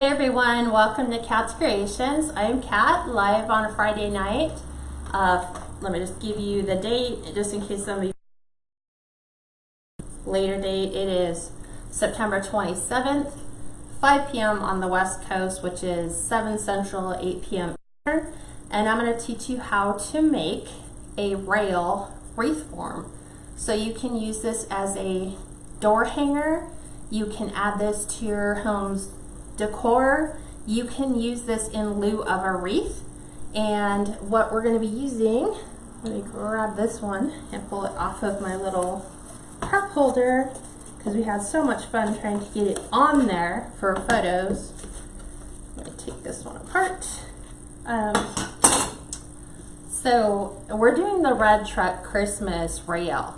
Hey everyone, welcome to Kat's Creations. I am Kat, live on a Friday night. Let me just give you the date, just in case somebody later date. It is September 27th, 5 p.m. on the West Coast, which is 7 Central, 8 p.m. Eastern. And I'm going to teach you how to make a rail wreath form. So you can use this as a door hanger. You can add this to your home's decor. You can use this in lieu of a wreath. And what we're going to be using, let me grab this one and pull it off of my little cup holder because we had so much fun trying to get it on there for photos. Let me take this one apart. So we're doing the Red Truck Christmas rail.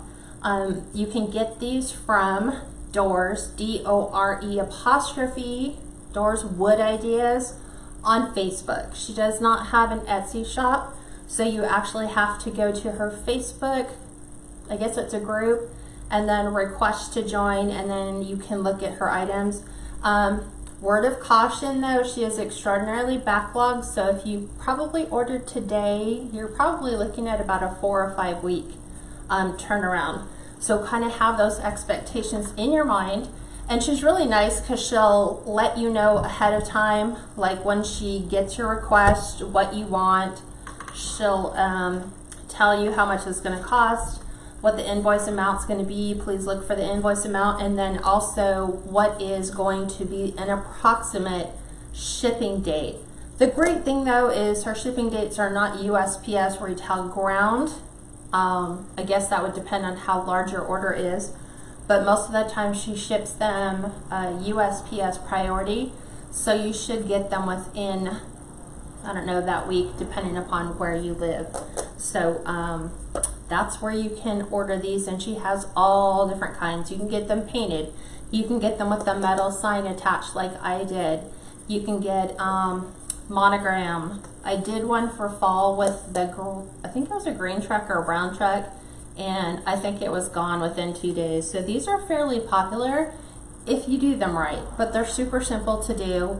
You can get these from Dore's, D-O-R-E apostrophe, Dore's Wood Ideas on Facebook. She does not have an Etsy shop, so you actually have to go to her Facebook, I guess it's a group, and then request to join, and then you can look at her items. Word of caution though, she is extraordinarily backlogged, so if you probably ordered today, you're probably looking at about a 4 or 5 week turnaround. So kind of have those expectations in your mind. And she's really nice because she'll let you know ahead of time, like when she gets your request, what you want. She'll tell you how much it's going to cost, what the invoice amount's going to be. Please look for the invoice amount, and then also what is going to be an approximate shipping date. The great thing though is her shipping dates are not USPS retail ground. I guess that would depend on how large your order is. But most of the time she ships them USPS priority, so you should get them within, I don't know, that week, depending upon where you live. So that's where you can order these, and she has all different kinds. You can get them painted, you can get them with the metal sign attached like I did, you can get monogram. I did one for fall with the, I think it was a green truck or a brown truck, and I think it was gone within 2 days. So these are fairly popular if you do them right, but they're super simple to do.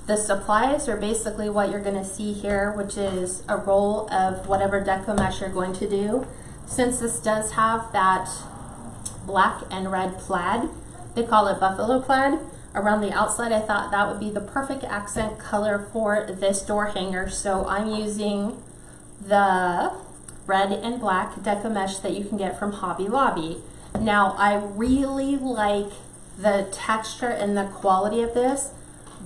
The supplies are basically what you're going to see here, which is a roll of whatever deco mesh you're going to do. Since this does have that black and red plaid, they call it buffalo plaid, around the outside, I thought that would be the perfect accent color for this door hanger. So I'm using the red and black deco mesh that you can get from Hobby Lobby. Now I really like the texture and the quality of this.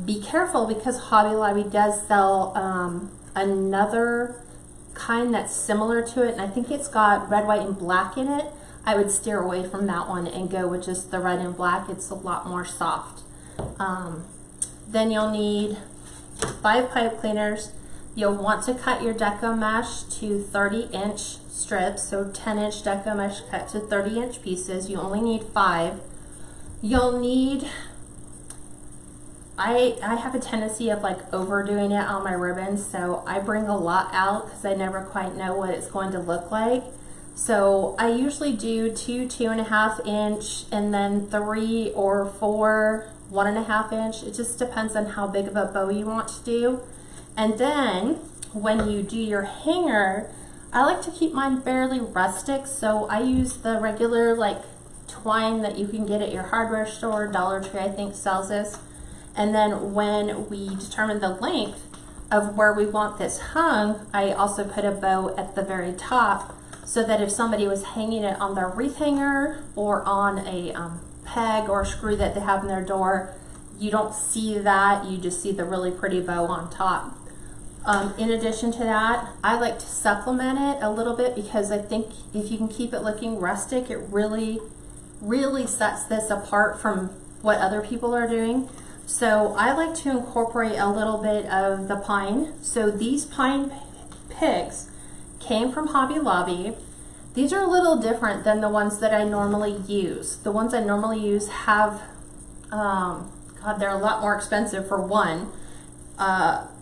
Be careful because Hobby Lobby does sell another kind that's similar to it, and I think it's got red, white, and black in it. I would steer away from that one and go with just the red and black. It's a lot more soft. Then you'll need 5 pipe cleaners. You'll want to cut your deco mesh to 30-inch strips, so 10-inch deco mesh cut to 30-inch pieces. You only need 5. You'll need, I have a tendency of like overdoing it on my ribbons, so I bring a lot out because I never quite know what it's going to look like. So I usually do 2 2.5 inch, and then 3 or 4 1.5 inch. It just depends on how big of a bow you want to do. And then when you do your hanger, I like to keep mine fairly rustic, so I use the regular like twine that you can get at your hardware store. Dollar Tree I think sells this. And then when we determine the length of where we want this hung, I also put a bow at the very top, so that if somebody was hanging it on their wreath hanger or on a peg or screw that they have in their door, you don't see that, you just see the really pretty bow on top. In addition to that, I like to supplement it a little bit because I think if you can keep it looking rustic, it really sets this apart from what other people are doing. So I like to incorporate a little bit of the pine. So these pine picks came from Hobby Lobby. These are a little different than the ones that I normally use. The ones I normally use have, God, they're a lot more expensive for one.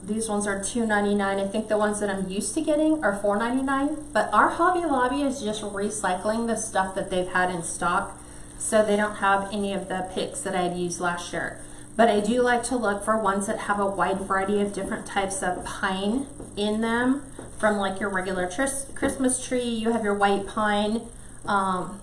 These ones are $2.99. I think the ones that I'm used to getting are $4.99. But our Hobby Lobby is just recycling the stuff that they've had in stock, so they don't have any of the picks that I'd used last year. But I do like to look for ones that have a wide variety of different types of pine in them. From like your regular Christmas tree, you have your white pine. Oh,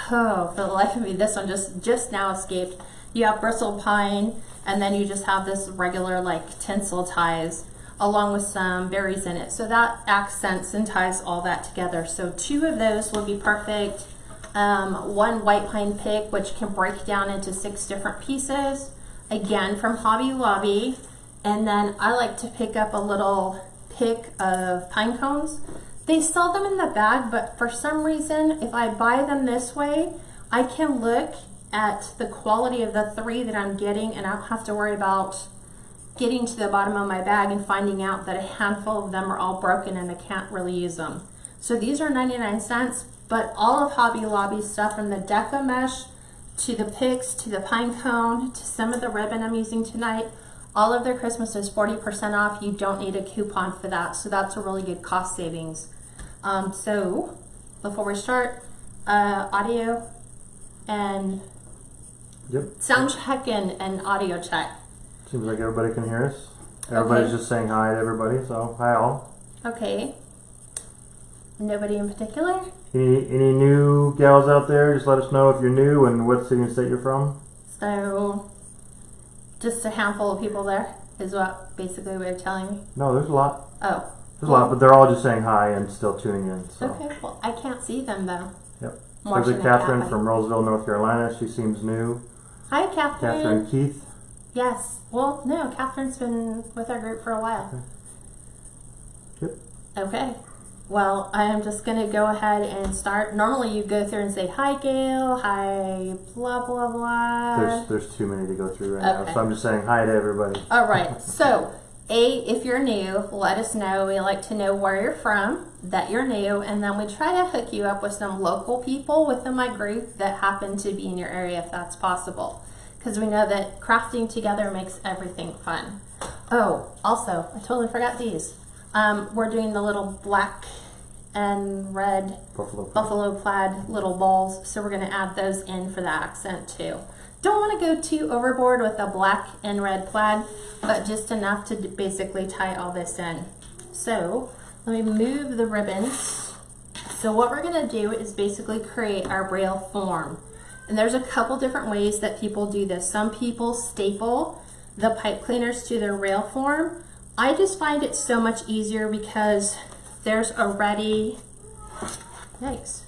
for the life of me, this one just now escaped. You have bristle pine, and then you just have this regular like tinsel ties along with some berries in it. So that accents and ties all that together. So 2 of those will be perfect. 1 white pine pick, which can break down into 6 different pieces, again from Hobby Lobby. And then I like to pick up a little pick of pine cones. They sell them in the bag, but for some reason, if I buy them this way, I can look at the quality of the 3 that I'm getting, and I don't have to worry about getting to the bottom of my bag and finding out that a handful of them are all broken and I can't really use them. So these are 99 cents, but all of Hobby Lobby stuff, from the Deco mesh to the picks to the pine cone to some of the ribbon I'm using tonight, all of their Christmas is 40% off. You don't need a coupon for that, so that's a really good cost savings. So before we start, audio and sound check and audio check. Seems like everybody can hear us. Everybody's just saying hi to everybody, so hi all. Okay. Nobody in particular? Any new gals out there? Just let us know if you're new and what city and state you're from. So, just a handful of people there is what basically what you're telling me? No, there's a lot. Oh. There's a lot, but they're all just saying hi and still tuning in. So. Okay, well, I can't see them though. Yep. There's a Catherine from Roseville, North Carolina. She seems new. Hi, Catherine. Catherine Keith. Yes. Well, no, Catherine's been with our group for a while. Yep. Okay. Well, I am just going to go ahead and start. Normally you go through and say, hi, Gail, hi, blah, blah, blah. There's too many to go through right now, so I'm just saying hi to everybody. All right. So, if you're new, let us know. We like to know where you're from, that you're new, and then we try to hook you up with some local people within my group that happen to be in your area if that's possible. Because we know that crafting together makes everything fun. Oh, also, I totally forgot these. We're doing the little black and red buffalo plaid little balls, so we're going to add those in for the accent too. Don't want to go too overboard with the black and red plaid, but just enough to basically tie all this in. So let me move the ribbons. So what we're going to do is basically create our braille form. And there's a couple different ways that people do this. Some people staple the pipe cleaners to their rail form. I just find it so much easier because there's already, yikes,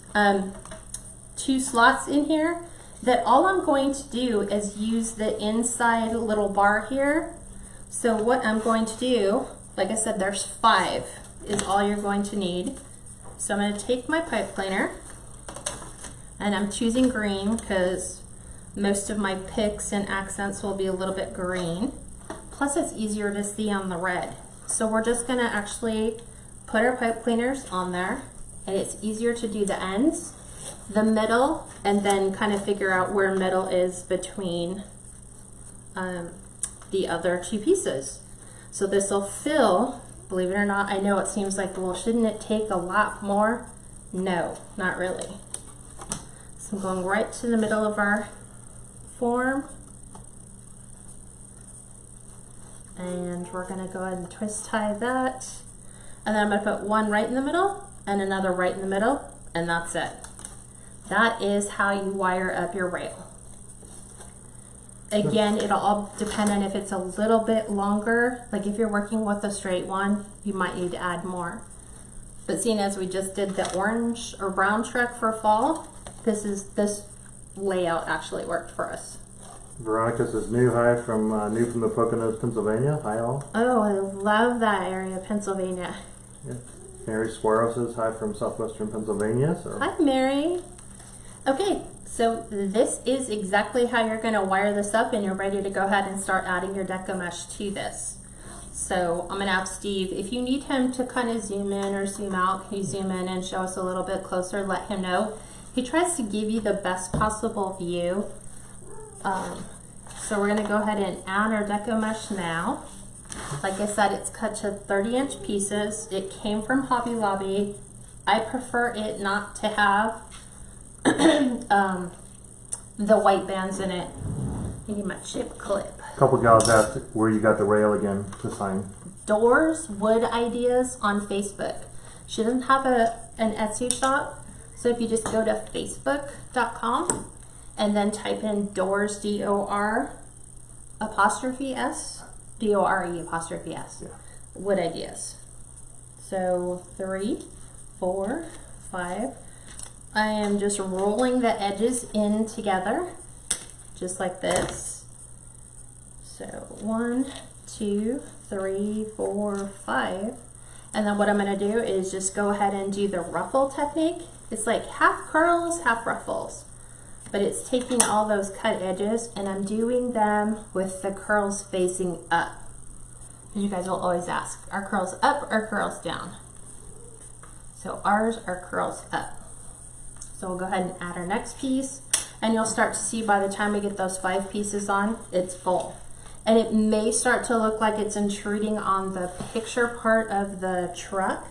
2 slots in here that all I'm going to do is use the inside little bar here. So what I'm going to do, like I said, there's 5 is all you're going to need. So I'm going to take my pipe cleaner, and I'm choosing green because most of my picks and accents will be a little bit green. Plus it's easier to see on the red. So we're just gonna actually put our pipe cleaners on there, and it's easier to do the ends, the middle, and then kind of figure out where middle is between the other 2 pieces. So this will fill, believe it or not, I know it seems like, well, shouldn't it take a lot more? No, not really. So I'm going right to the middle of our form. And we're going to go ahead and twist tie that. And then I'm going to put one right in the middle and another right in the middle, and that's it. That is how you wire up your rail. Again, it'll all depend on if it's a little bit longer. Like if you're working with a straight one, you might need to add more. But seeing as we just did the orange or brown truck for fall, this layout actually worked for us. Veronica says new from the Poconos, Pennsylvania. Hi all. Oh, I love that area, Pennsylvania. Yeah. Mary Squirrel says hi from southwestern Pennsylvania. So. Hi, Mary. Okay, so this is exactly how you're going to wire this up, and you're ready to go ahead and start adding your deco mesh to this. So I'm going to ask Steve, if you need him to kind of zoom in or zoom out, can you zoom in and show us a little bit closer, let him know. He tries to give you the best possible view. So we're going to go ahead and add our deco mesh now. Like I said, it's cut to 30-inch pieces. It came from Hobby Lobby. I prefer it not to have the white bands in it. Need my chip clip. A couple gals asked where you got the rail again to sign. Dore's Wood Ideas on Facebook. She doesn't have an Etsy shop, so if you just go to facebook.com and then type in Dore's D-O-R apostrophe S, D-O-R-E apostrophe S, Yeah. Wood Ideas. So 3, 4, 5. I am just rolling the edges in together, just like this. So 1, 2, 3, 4, 5. And then what I'm going to do is just go ahead and do the ruffle technique. It's like half curls, half ruffles. But it's taking all those cut edges and I'm doing them with the curls facing up. You guys will always ask, are curls up or curls down? So ours are curls up. So we'll go ahead and add our next piece, and you'll start to see by the time we get those 5 pieces on, it's full. And it may start to look like it's intruding on the picture part of the truck,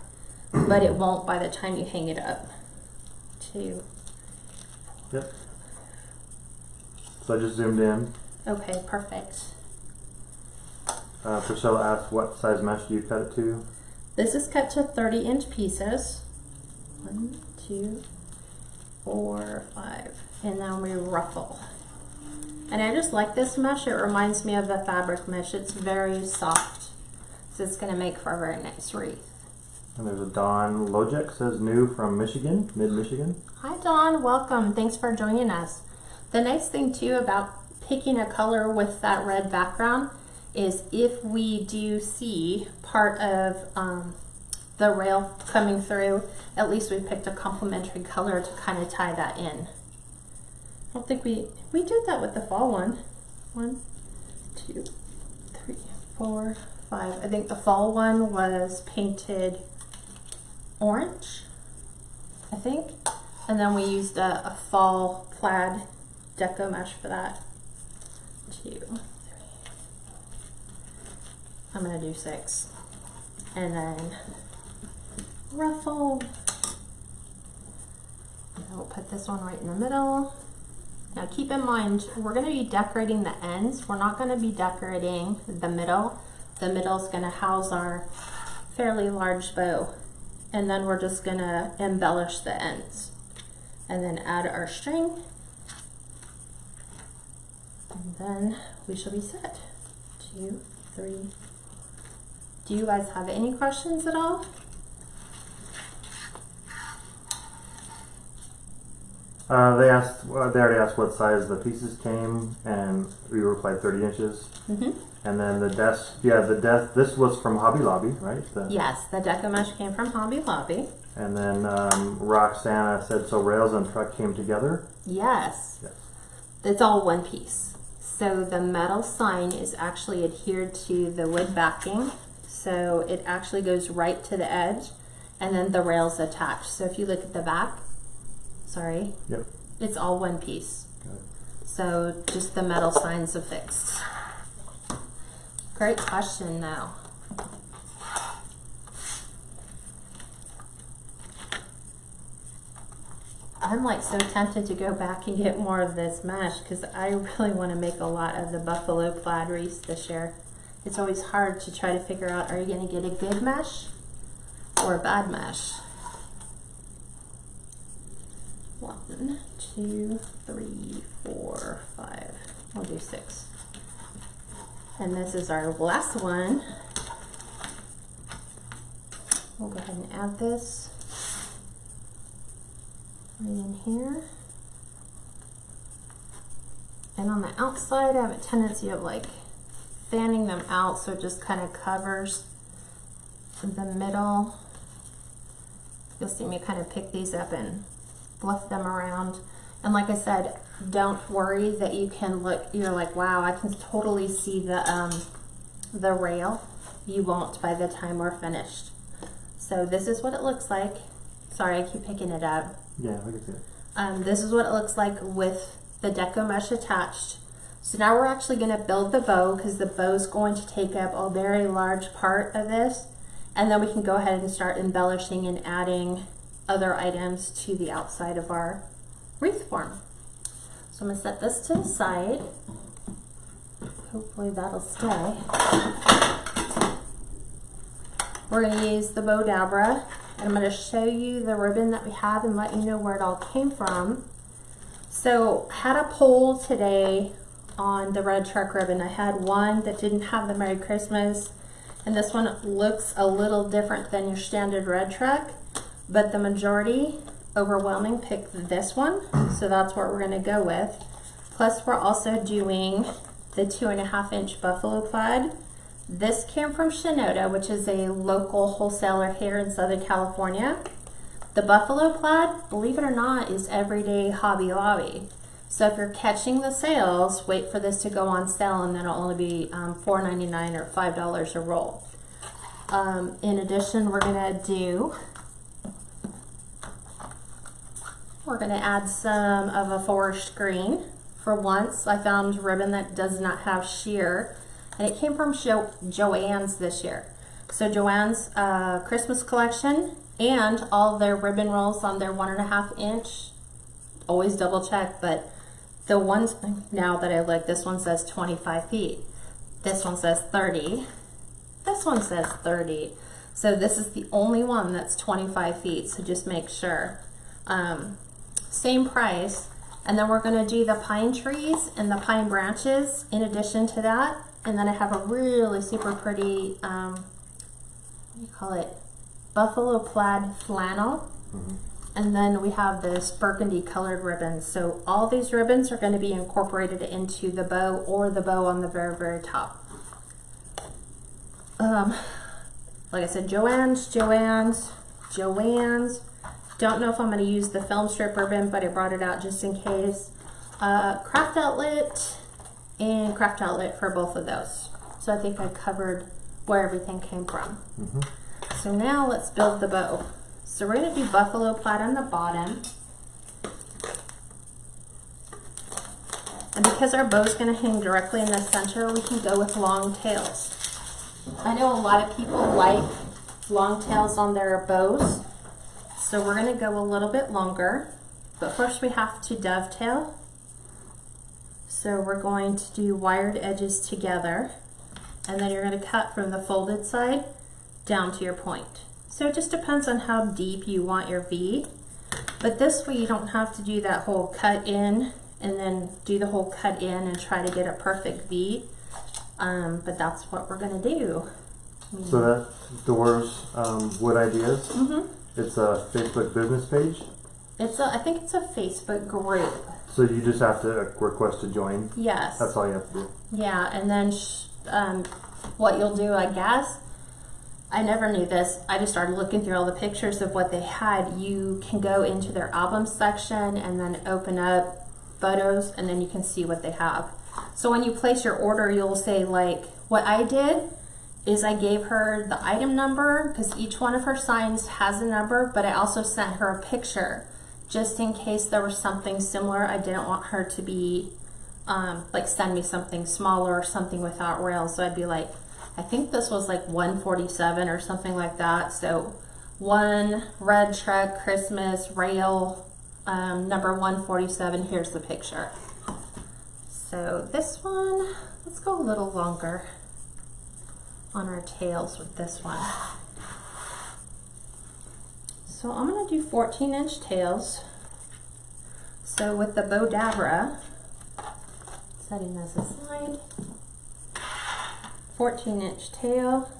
but it won't by the time you hang it up. 2. Yep. So I just zoomed in. Okay, perfect. Priscilla asked what size mesh do you cut it to? This is cut to 30-inch pieces. 1, 2, 4, 5. And then we ruffle. And I just like this mesh. It reminds me of the fabric mesh. It's very soft. So it's going to make for a very nice wreath. And there's a Dawn Lojek, says new from Michigan, mid-Michigan. Hi Dawn, welcome. Thanks for joining us. The nice thing too about picking a color with that red background is if we do see part of the rail coming through, at least we picked a complementary color to kind of tie that in. I don't think we did that with the fall one. 1, 2, 3, 4, 5. I think the fall one was painted orange, I think. And then we used a fall plaid deco mesh for that. 2, 3. I'm gonna do 6. And then ruffle. And we'll put this one right in the middle. Now keep in mind, we're going to be decorating the ends. We're not going to be decorating the middle. The middle is going to house our fairly large bow. And then we're just going to embellish the ends. And then add our string. And then we shall be set. 2, 3. Do you guys have any questions at all? They already asked what size the pieces came, and we replied 30 inches. Mm-hmm. And then the desk, this was from Hobby Lobby, right? Yes, the deco mesh came from Hobby Lobby. And then Roxana said, so rails and truck came together? Yes. Yes. It's all one piece. So the metal sign is actually adhered to the wood backing. So it actually goes right to the edge, and then the rail's attached. So if you look at the back, sorry, yep, it's all one piece. Got it. So just the metal signs affixed. Great question though. I'm like so tempted to go back and get more of this mesh because I really want to make a lot of the buffalo plaid wreaths this year. It's always hard to try to figure out, are you going to get a good mesh or a bad mesh? 1, 2, 3, 4, 5. We'll do 6. And this is our last one. We'll go ahead and add this right in here. And on the outside, I have a tendency of like fanning them out so it just kind of covers the middle. You'll see me kind of pick these up and fluff them around. And like I said, don't worry that you can look, you're like, wow, I can totally see the rail. You won't by the time we're finished. So this is what it looks like. Sorry, I keep picking it up. Yeah, I can see it. This is what it looks like with the deco mesh attached. So now we're actually going to build the bow because the bow is going to take up a very large part of this. And then we can go ahead and start embellishing and adding other items to the outside of our wreath form. So I'm going to set this to the side. hopefully that'll stay. We're going to use the Bow Dabra, and I'm going to show you the ribbon that we have and let you know where it all came from. So I had a poll today on the red truck ribbon. I had one that didn't have the Merry Christmas, and this one looks a little different than your standard red truck, but the majority, overwhelming, picked this one, so that's what we're going to go with. Plus we're also doing the 2.5-inch buffalo plaid. This came from Shinoda, which is a local wholesaler here in Southern California. The buffalo plaid, believe it or not, is everyday Hobby Lobby. So if you're catching the sales, wait for this to go on sale, and then it'll only be $4.99 or $5 a roll. In addition, we're gonna add some of a forest green. For once, I found ribbon that does not have sheer, and it came from Joann's this year. So Joann's Christmas collection and all their ribbon rolls on their 1.5-inch, always double check, but the ones now that I like, this one says 25 feet. This one says 30. This one says 30. So this is the only one that's 25 feet, so just make sure. Same price. And then we're gonna do the pine trees and the pine branches in addition to that. And then I have a really super pretty, what do you call it? Buffalo plaid flannel. Mm-hmm. And then we have this burgundy colored ribbons. So all these ribbons are going to be incorporated into the bow or the bow on the very, very top. Like I said, Joann's. Don't know if I'm going to use the film strip ribbon, but I brought it out just in case. Craft Outlet and Craft Outlet for both of those. So I think I covered where everything came from. Mm-hmm. So now let's build the bow. So we're going to do buffalo plaid on the bottom. And because our bow is going to hang directly in the center, we can go with long tails. I know a lot of people like long tails on their bows, so we're going to go a little bit longer. But first we have to dovetail. So we're going to do wired edges together, and then you're going to cut from the folded side down to your point. So it just depends on how deep you want your V, but this way you don't have to do that whole cut in and then do the whole cut in and try to get a perfect V, but that's what we're going to do. So that's Dore's Wood Ideas. Mm-hmm. It's a Facebook business page? I think it's a Facebook group. So you just have to request to join? Yes. That's all you have to do? Yeah, and then what you'll do, I guess, I never knew this. I just started looking through all the pictures of what they had. You can go into their album section and then open up photos, and then you can see what they have. So when you place your order, you'll say, like, what I did is I gave her the item number, because each one of her signs has a number, but I also sent her a picture just in case there was something similar. I didn't want her to be like send me something smaller or something without rails. So I'd be like, I think this was like 147 or something like that. So one red truck Christmas rail number 147. Here's the picture. So this one, let's go a little longer on our tails with this one. So I'm going to do 14-inch tails. So with the Bow Dabra, setting this aside, 14-inch tail,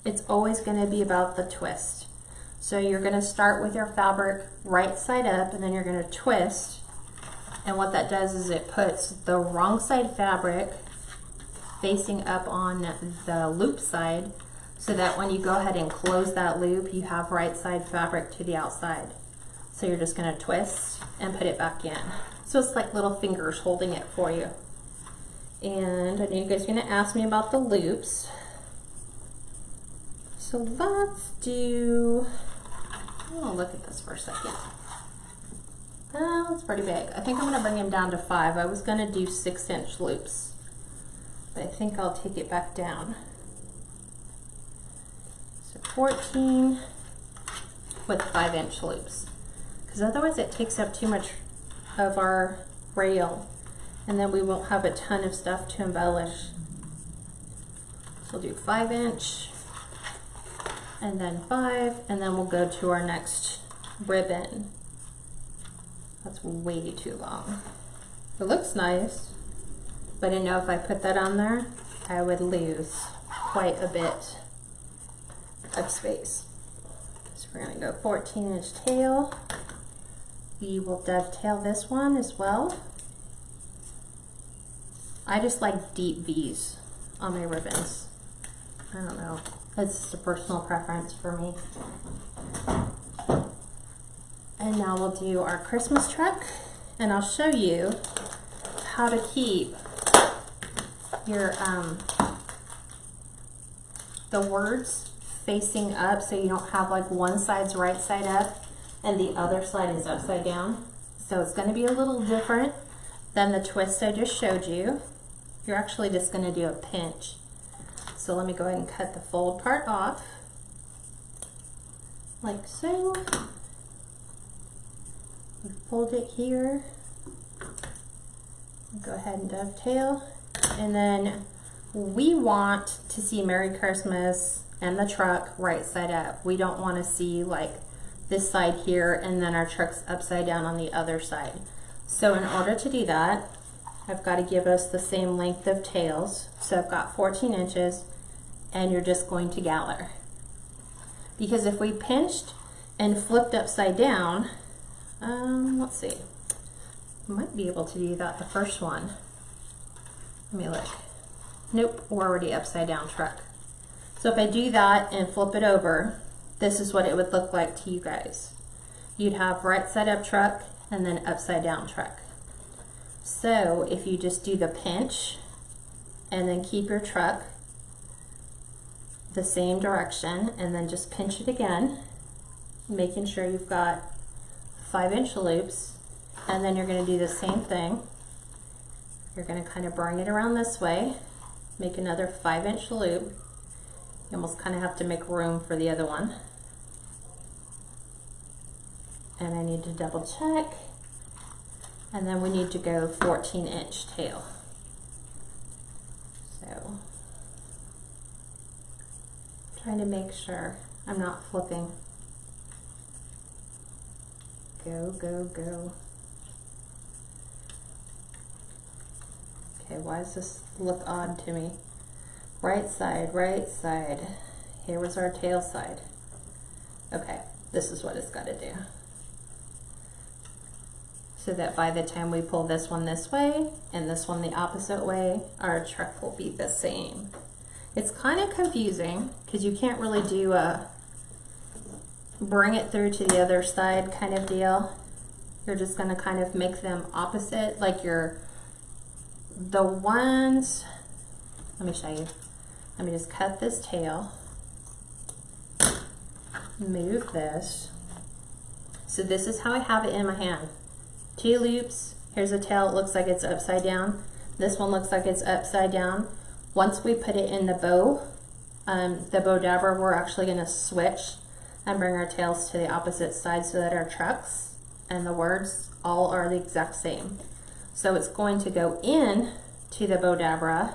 it's always going to be about the twist. So you're going to start with your fabric right side up, and then you're going to twist. And what that does is it puts the wrong side fabric facing up on the loop side, so that when you go ahead and close that loop, you have right side fabric to the outside. So you're just going to twist and put it back in. So it's like little fingers holding it for you. And I know you guys are going to ask me about the loops. So let's do, oh, look at this for a second. Oh, it's pretty big. I think I'm going to bring them down to 5. I was going to do 6-inch loops, but I think I'll take it back down. 14 with 5-inch loops, because otherwise it takes up too much of our rail, and then we won't have a ton of stuff to embellish We'll do 5" and then 5, and then we'll go to our next ribbon. That's way too long. It looks nice, but I know if I put that on there, I would lose quite a bit of space. So we're gonna go 14" tail. We will dovetail this one as well. I just like deep V's on my ribbons. I don't know, it's just a personal preference for me. And now we'll do our Christmas truck, and I'll show you how to keep your the words facing up, so you don't have like one side's right side up and the other side is upside down. So it's going to be a little different than the twist I just showed you. You're actually just going to do a pinch. So let me go ahead and cut the fold part off, like so. Fold it here. Go ahead and dovetail. And then we want to see Merry Christmas and the truck right side up. We don't want to see like this side here and then our truck's upside down on the other side. So in order to do that, I've got to give us the same length of tails. So I've got 14" and you're just going to gather. Because if we pinched and flipped upside down, let's see, I might be able to do that the first one. Let me look. Nope, we're already upside down truck. So if I do that and flip it over, this is what it would look like to you guys. You'd have right side up truck and then upside down truck. So if you just do the pinch and then keep your truck the same direction and then just pinch it again, making sure you've got 5" loops, and then you're going to do the same thing. You're going to kind of bring it around this way, make another 5" loop. You almost kind of have to make room for the other one. And I need to double check. And then we need to go 14" tail. So, trying to make sure I'm not flipping. Go, go, go. Okay, why does this look odd to me? Right side, right side. Here was our tail side. Okay, this is what it's got to do. So that by the time we pull this one this way and this one the opposite way, our truck will be the same. It's kind of confusing because you can't really do a bring it through to the other side kind of deal. You're just going to kind of make them opposite, like the ones, let me show you. Let me just cut this tail, move this. So this is how I have it in my hand. 2 loops, here's a tail, it looks like it's upside down. This one looks like it's upside down. Once we put it in the bow dabber, we're actually going to switch and bring our tails to the opposite side so that our trucks and the words all are the exact same. So it's going to go in to the bow dabber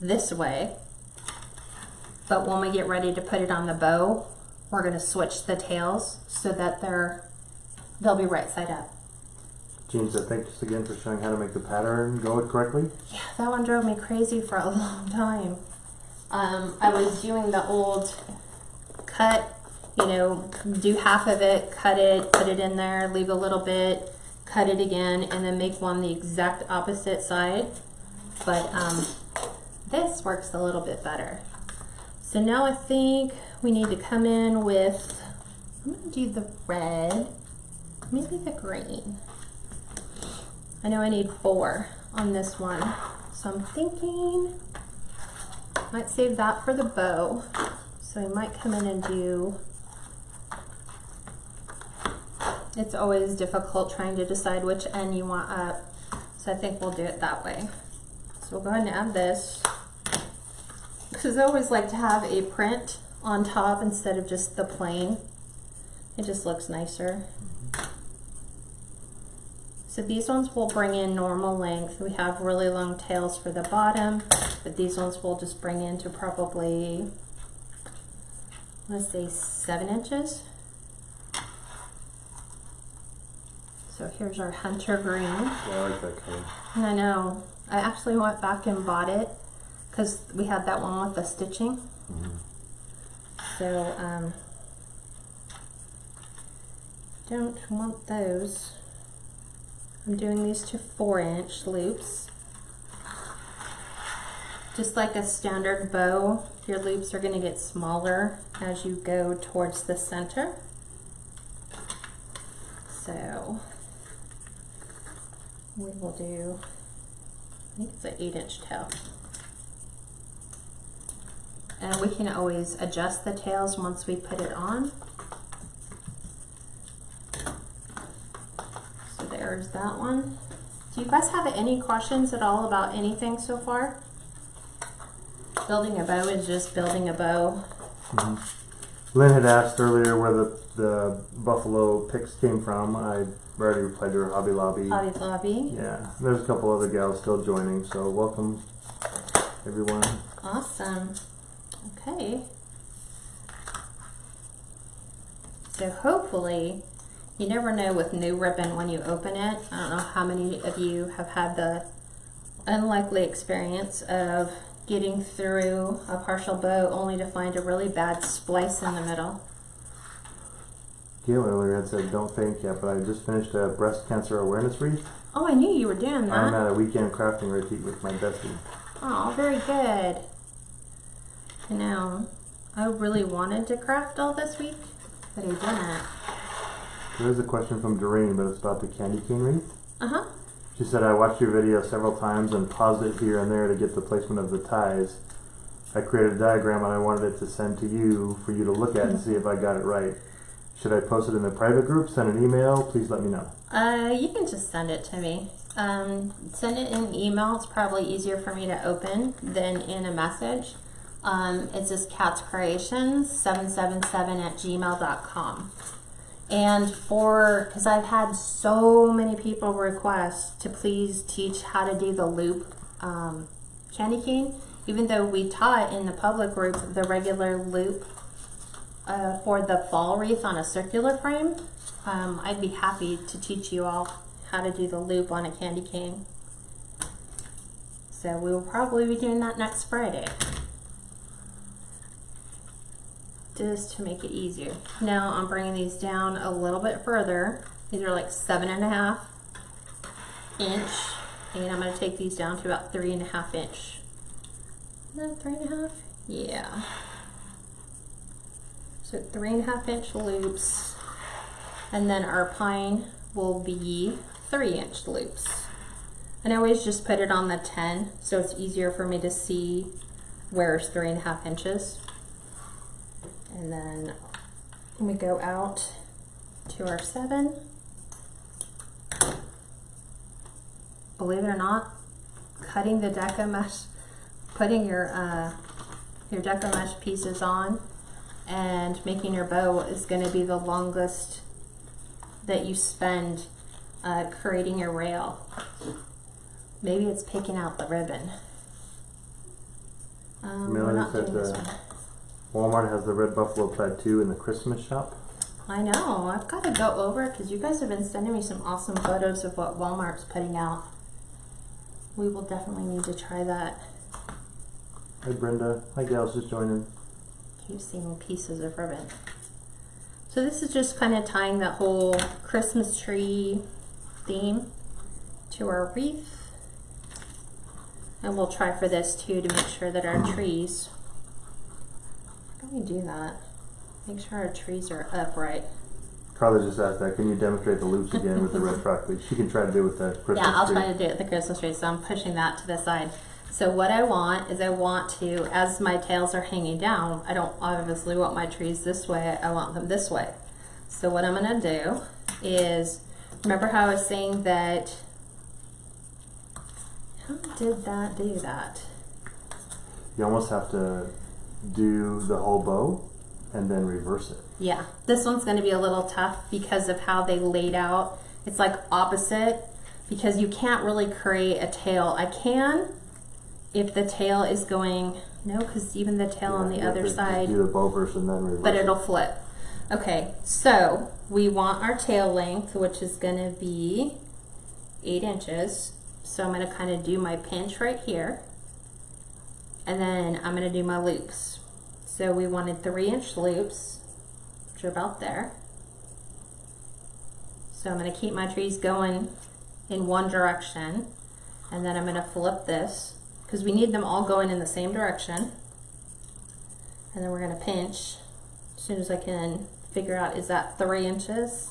this way, but when we get ready to put it on the bow, we're going to switch the tails so that they'll be right side up. Jean said thanks again for showing how to make the pattern go correctly. Yeah, that one drove me crazy for a long time. I was doing the old cut, you know, do half of it, cut it, put it in there, leave a little bit, cut it again, and then make one the exact opposite side. But this works a little bit better. So now I think we need to come in with, I'm going to do the red, maybe the green. I know I need 4 on this one, so I'm thinking might save that for the bow. So I might come in and do, it's always difficult trying to decide which end you want up, so I think we'll do it that way. So we'll go ahead and add this, because I always like to have a print on top instead of just the plain. It just looks nicer. So these ones will bring in normal length. We have really long tails for the bottom, but these ones we'll just bring into probably, let's say 7 inches. So here's our hunter green. Yeah, I like that color. I know. I actually went back and bought it because we had that one with the stitching. So don't want those. I'm doing these to 4-inch loops. Just like a standard bow, your loops are going to get smaller as you go towards the center. So we will do, I think it's an 8-inch tail. And we can always adjust the tails once we put it on. So there's that one. Do you guys have any questions at all about anything so far? Building a bow is just building a bow. Lynn had asked earlier where the buffalo picks came from. I already replied to her. Hobby Lobby. Hobby Lobby. Yeah, there's a couple other gals still joining, so welcome everyone. Awesome. Okay. So hopefully, you never know with new ribbon when you open it. I don't know how many of you have had the unlikely experience of getting through a partial bow only to find a really bad splice in the middle. Gail earlier had said don't faint yet, but I just finished a breast cancer awareness wreath. Oh, I knew you were doing that. I'm at a weekend crafting retreat with my bestie. Oh, very good. I know. I really wanted to craft all this week, but I didn't. There is a question from Doreen, but it's about the candy cane wreath. Uh-huh. She said, I watched your video several times and paused it here and there to get the placement of the ties. I created a diagram and I wanted it to send to you for you to look at and see if I got it right. Should I post it in the private group, send an email? Please let me know. You can just send it to me. Send it in email. It's probably easier for me to open than in a message. It's just KatsCreationsNMore@gmail.com. And because I've had so many people request to please teach how to do the loop candy cane, even though we taught in the public group the regular loop for the fall wreath on a circular frame, I'd be happy to teach you all how to do the loop on a candy cane. So we will probably be doing that next Friday, just to make it easier. Now I'm bringing these down a little bit further. These are like 7.5 inch, and I'm going to take these down to about 3.5 inch. Is that 3.5? Yeah. So 3.5 inch loops, and then our pine will be 3-inch loops. And I always just put it on the 10, so it's easier for me to see where's 3.5 inches. And then we go out to our 7. Believe it or not, cutting the Deco mesh, putting your Deco mesh pieces on and making your bow is going to be the longest that you spend creating your rail. Maybe it's picking out the ribbon. We're not doing this one. Walmart has the red buffalo plaid too in the Christmas shop. I know. I've got to go over because you guys have been sending me some awesome photos of what Walmart's putting out. We will definitely need to try that. Hi Brenda. Hi gals, just joining. Keep seeing pieces of ribbon. So this is just kind of tying that whole Christmas tree theme to our wreath. And we'll try for this too to make sure that our trees, how do we do that? Make sure our trees are upright. Carla just asked that. Can you demonstrate the loops again with the red broccoli? She can try to do it with the Christmas tree. Yeah, I'll try to do it with the Christmas tree. So I'm pushing that to the side. So what I want is I want to, as my tails are hanging down, I don't obviously want my trees this way. I want them this way. So what I'm going to do is, remember how I was saying that, how did that do that? You almost have to do the whole bow and then reverse it. Yeah, this one's going to be a little tough because of how they laid out. It's like opposite because you can't really create a tail. I can if the tail is going, no, because even the tail on the other side, do the bow first and then reverse. but it'll flip. Okay, so we want our tail length, which is going to be 8 inches. So I'm going to kind of do my pinch right here, and then I'm going to do my loops. So we wanted 3-inch loops, which are about there. So I'm going to keep my trees going in one direction, and then I'm going to flip this because we need them all going in the same direction. And then we're going to pinch as soon as I can figure out, is that 3 inches?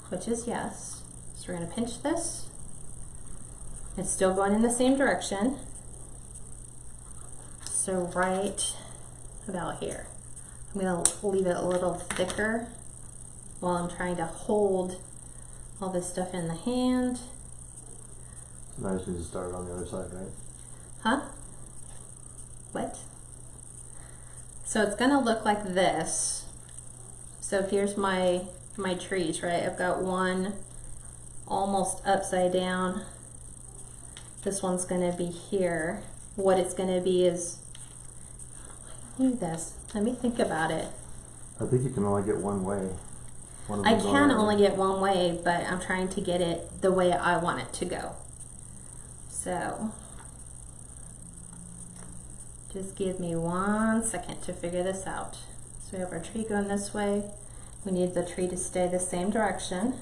Which is yes. So we're going to pinch this. It's still going in the same direction. So right about here. I'm going to leave it a little thicker while I'm trying to hold all this stuff in the hand. So now you just need to start on the other side, right? Huh? What? So it's going to look like this. So here's my trees, right? I've got one almost upside down. This one's going to be here. What it's going to be is, I knew this. Let me think about it. I think you can only get one way. I can only get one way, but I'm trying to get it the way I want it to go. So just give me 1 second to figure this out. So we have our tree going this way. We need the tree to stay the same direction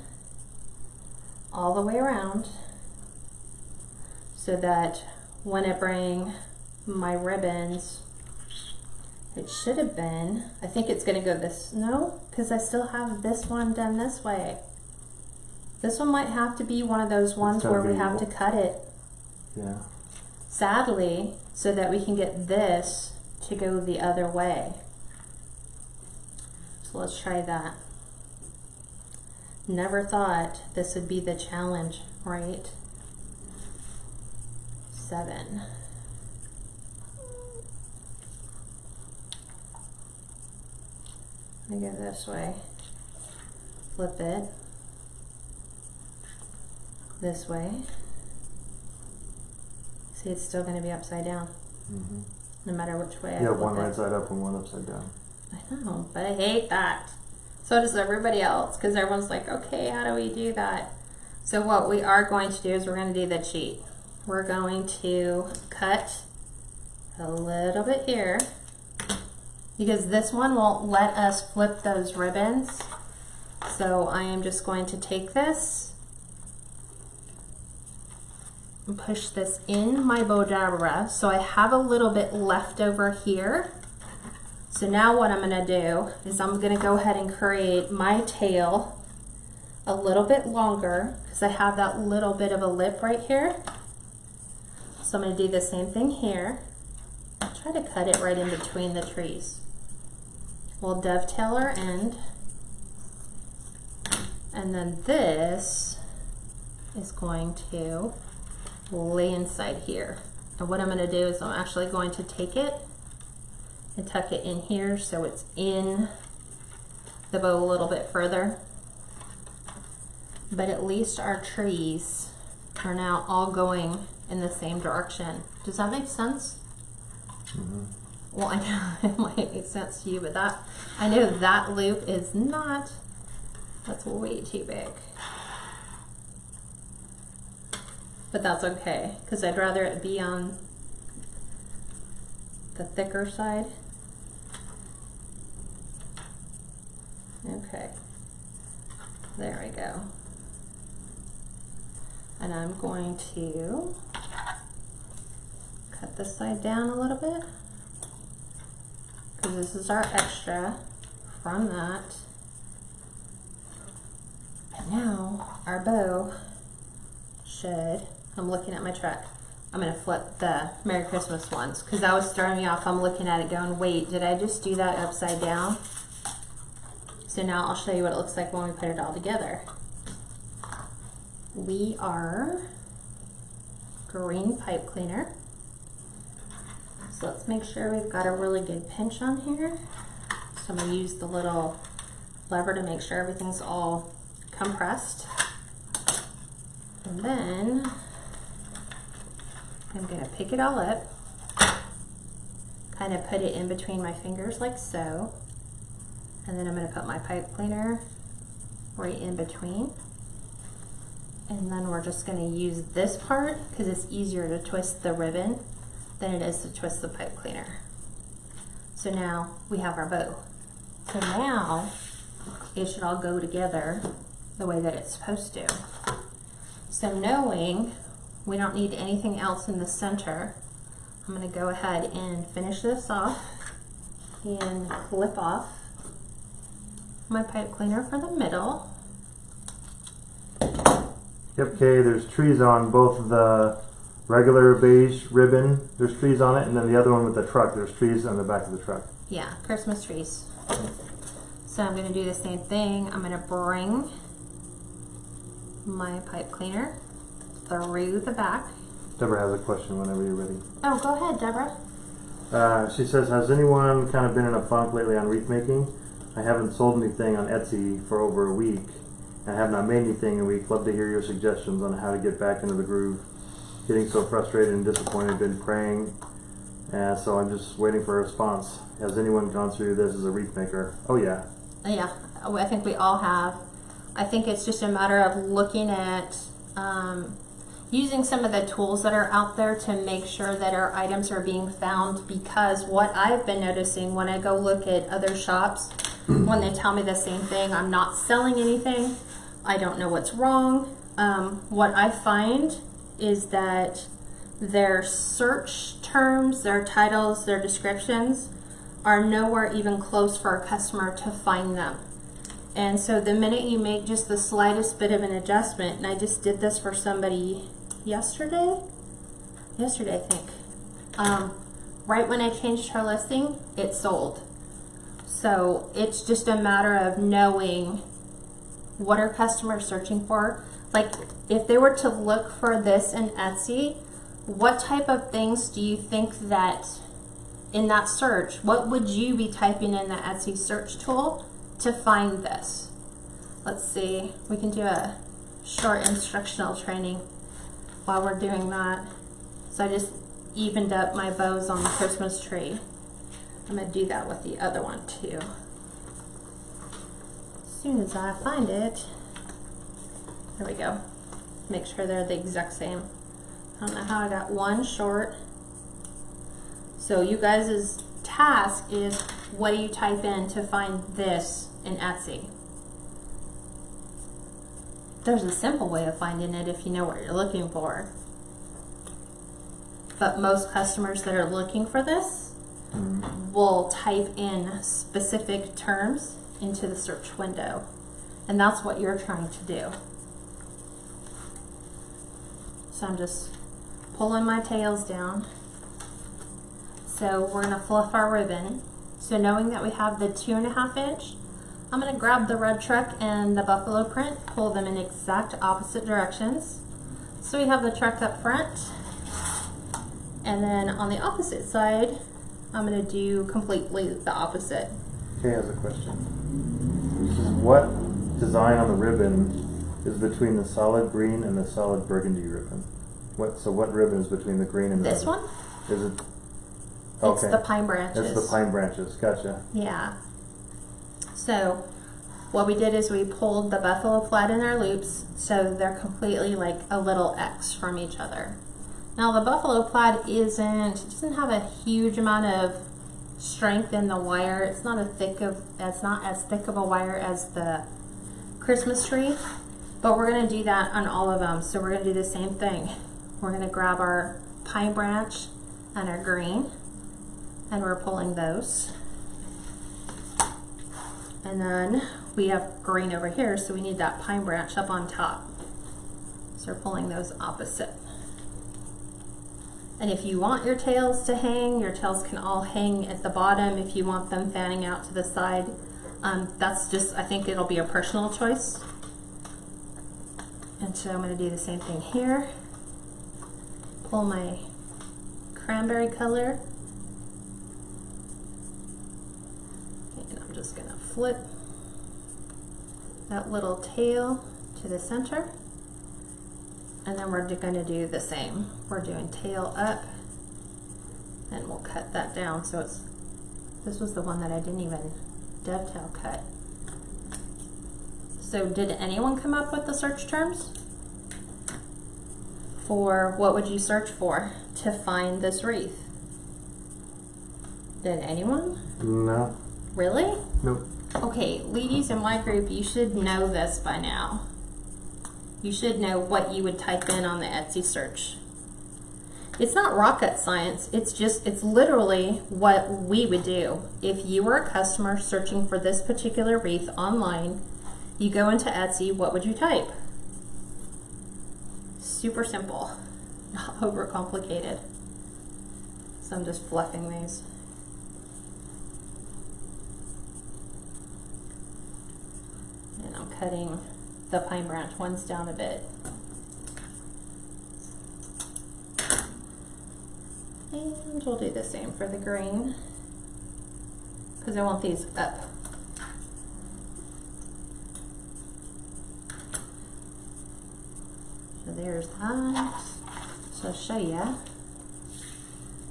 all the way around, so that when I bring my ribbons, it should have been, I think it's going to go this, no, because I still have this one done this way. This one might have to be one of those ones where we have to cut it. Yeah. Sadly, so that we can get this to go the other way. So let's try that. Never thought this would be the challenge, right? 7. I go this way, flip it this way. See, it's still going to be upside down, no matter which way I flip it. Yeah, one right side up and one upside down. I know, but I hate that. So does everybody else, because everyone's like, okay, how do we do that? So what we are going to do is we're going to do the cheat. We're going to cut a little bit here, because this one won't let us flip those ribbons. So I am just going to take this and push this in my Bordara. So I have a little bit left over here. So now what I'm going to do is I'm going to go ahead and create my tail a little bit longer, because I have that little bit of a lip right here. So I'm going to do the same thing here. I'll try to cut it right in between the trees. We'll dovetail our end, and then this is going to lay inside here. And what I'm going to do is I'm actually going to take it and tuck it in here so it's in the bow a little bit further. But at least our trees are now all going in the same direction. Does that make sense? Well, I know it might make sense to you, but that, I know that loop is not, that's way too big. But that's okay, because I'd rather it be on the thicker side. Okay, there we go. And I'm going to cut this side down a little bit, because this is our extra from that. And now our bow should, I'm looking at my truck, I'm going to flip the Merry Christmas ones, because that was throwing me off. I'm looking at it going, wait, did I just do that upside down? So now I'll show you what it looks like when we put it all together. We are green pipe cleaner. So let's make sure we've got a really good pinch on here. So I'm going to use the little lever to make sure everything's all compressed. And then I'm going to pick it all up. kind of put it in between my fingers like so. And then I'm going to put my pipe cleaner right in between. And then we're just going to use this part because it's easier to twist the ribbon than it is to twist the pipe cleaner. So now we have our bow. So now it should all go together the way that it's supposed to. So knowing we don't need anything else in the center, I'm going to go ahead and finish this off and clip off my pipe cleaner for the middle. Yep, Kay, there's trees on both the regular beige ribbon, there's trees on it, and then the other one with the truck, there's trees on the back of the truck. Yeah, Christmas trees. So I'm going to do the same thing. I'm going to bring my pipe cleaner through the back. Deborah has a question whenever you're ready. Oh, go ahead, Deborah. She says, has anyone kind of been in a funk lately on wreath making? I haven't sold anything on Etsy for over a week. I have not made anything in a week. Love to hear your suggestions on how to get back into the groove. Getting so frustrated and disappointed, been praying. So I'm just waiting for a response. Has anyone gone through this as a wreath maker? Oh yeah. Yeah, I think we all have. I think it's just a matter of looking at using some of the tools that are out there to make sure that our items are being found, because what I've been noticing when I go look at other shops, when they tell me the same thing, I'm not selling anything, I don't know what's wrong. What I find is that their search terms, their titles, their descriptions are nowhere even close for a customer to find them. And so the minute you make just the slightest bit of an adjustment, and I just did this for somebody yesterday I think, right when I changed her listing, it sold. So it's just a matter of knowing what are customers searching for. Like if they were to look for this in Etsy, what type of things do you think that in that search, what would you be typing in the Etsy search tool to find this? Let's see, we can do a short instructional training while we're doing that. So I just evened up my bows on the Christmas tree. I'm gonna do that with the other one too. As soon as I find it, there we go. Make sure they're the exact same. I don't know how I got one short. So you guys' task is, what do you type in to find this in Etsy? There's a simple way of finding it if you know what you're looking for. But most customers that are looking for this will type in specific terms into the search window. And that's what you're trying to do. So I'm just pulling my tails down. So we're gonna fluff our ribbon. So knowing that we have the 2.5 inch, I'm gonna grab the red truck and the buffalo print, pull them in exact opposite directions. So we have the truck up front, and then on the opposite side, I'm gonna do completely the opposite. Kay has a question. What design on the ribbon is between the solid green and the solid burgundy ribbon? What ribbon is between the green and the This one? Is it? It's Okay. the pine branches. It's the pine branches. Gotcha. Yeah. So what we did is we pulled the buffalo plaid in our loops so they're completely like a little X from each other. Now the buffalo plaid doesn't have a huge amount of strength in the wire. It's not as thick of a wire as the Christmas tree, but we're gonna do that on all of them. So we're gonna do the same thing. We're gonna grab our pine branch and our green, and we're pulling those. And then we have green over here, so we need that pine branch up on top. So we're pulling those opposite. And if you want your tails to hang, your tails can all hang at the bottom. If you want them fanning out to the side, that's just, I think it'll be a personal choice. And so I'm gonna do the same thing here. Pull my cranberry color. And I'm just gonna flip that little tail to the center. And then we're gonna do the same. We're doing tail up And we'll cut that down so it's, this was the one that I didn't even dovetail cut. So did anyone come up with the search terms? For what would you search for to find this wreath? Did anyone? No. Really? Nope. Okay, ladies in my group, you should know this by now. You should know what you would type in on the Etsy search. It's not rocket science, it's literally what we would do. If you were a customer searching for this particular wreath online, you go into Etsy, what would you type? Super simple, not overcomplicated. So I'm just fluffing these. And I'm cutting the pine branch ones down a bit. And we'll do the same for the green, because I want these up. So there's that. So I'll show you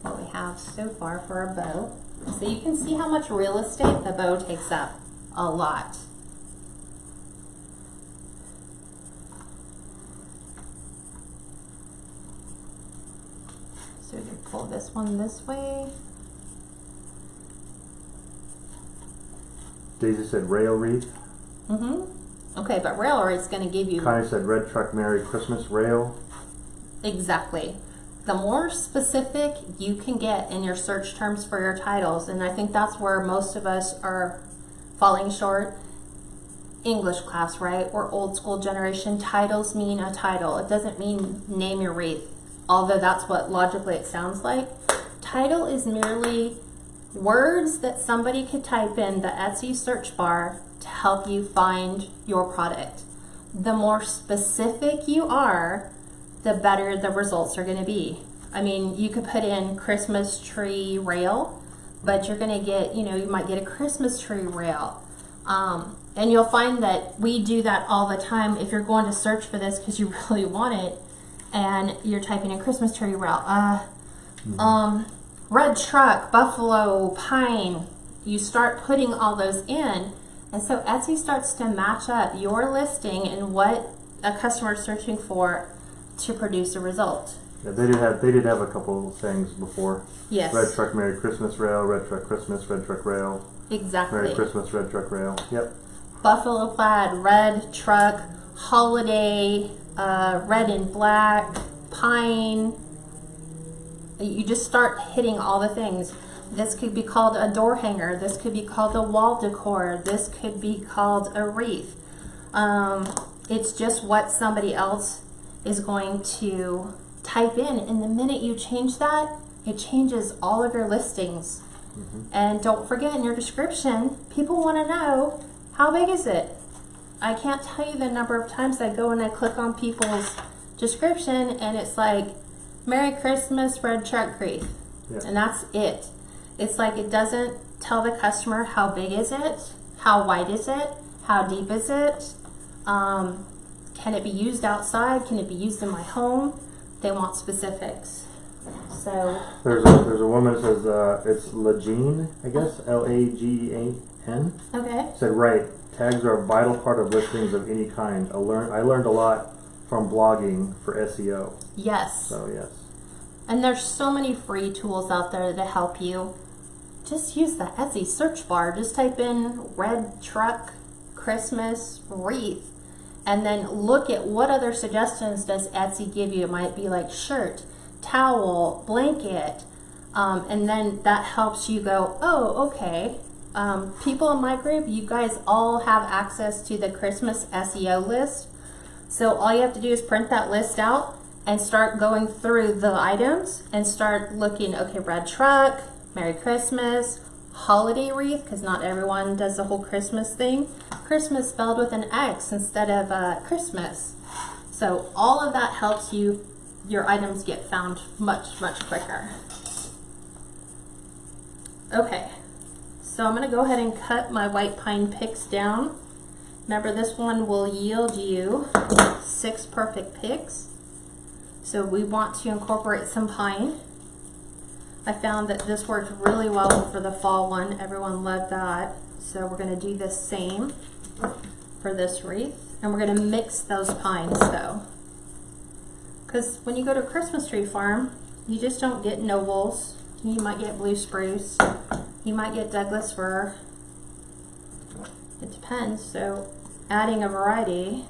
what we have so far for our bow. So you can see how much real estate the bow takes up. A lot. So we can pull this one this way. Daisy said rail wreath. Mm-hmm. Okay, but railway is going to give you... Connie said red truck Merry Christmas rail. Exactly. The more specific you can get in your search terms for your titles, and I think that's where most of us are falling short. English class, right? Or old school generation. Titles mean a title. It doesn't mean name your wreath, although that's what logically it sounds like. Title is merely words that somebody could type in the Etsy search bar to help you find your product. The more specific you are, the better the results are going to be. I mean, you could put in Christmas tree rail, but you're going to get, you know, you might get a Christmas tree rail. And you'll find that we do that all the time. If you're going to search for this because you really want it, and you're typing in Christmas tree rail, red truck, buffalo, pine, you start putting all those in, and so Etsy starts to match up your listing and what a customer is searching for to produce a result. Yeah, they did have a couple things before. Yes. Red truck Merry Christmas rail, red truck Christmas, red truck rail. Exactly. Merry Christmas, red truck rail. Yep. Buffalo plaid, red truck, holiday, red and black, pine. You just start hitting all the things. This could be called a door hanger. This could be called a wall decor. This could be called a wreath. It's just what somebody else is going to type in. And the minute you change that, it changes all of your listings. And don't forget, in your description, people want to know, how big is it? I can't tell you the number of times I go and I click on people's description and it's like, Merry Christmas, red truck wreath. Yeah. And that's it. It's like, it doesn't tell the customer how big is it, how wide is it, how deep is it, can it be used outside, can it be used in my home? They want specifics. So there's a woman that says it's Lagene, I guess, L-A-G-E-A-N. Okay. Said right, tags are a vital part of listings of any kind. I learned a lot from blogging for SEO. Yes. So yes. And there's so many free tools out there to help you. Just use the Etsy search bar. Just type in red truck Christmas wreath, and then look at what other suggestions does Etsy give you. It might be like shirt, towel, blanket, and then that helps you go, oh, okay. People in my group, you guys all have access to the Christmas SEO list. So all you have to do is print that list out and start going through the items and start looking, okay, red truck, Merry Christmas, holiday wreath, because not everyone does the whole Christmas thing. Christmas spelled with an X instead of Christmas. So all of that helps you, your items get found much, much quicker. Okay, so I'm going to go ahead and cut my white pine picks down. Remember, this one will yield you 6 perfect picks. So we want to incorporate some pine. I found that this worked really well for the fall one. Everyone loved that. So we're gonna do the same for this wreath. And we're gonna mix those pines though. Because when you go to a Christmas tree farm, you just don't get nobles. You might get blue spruce. You might get Douglas fir. It depends. So adding a variety.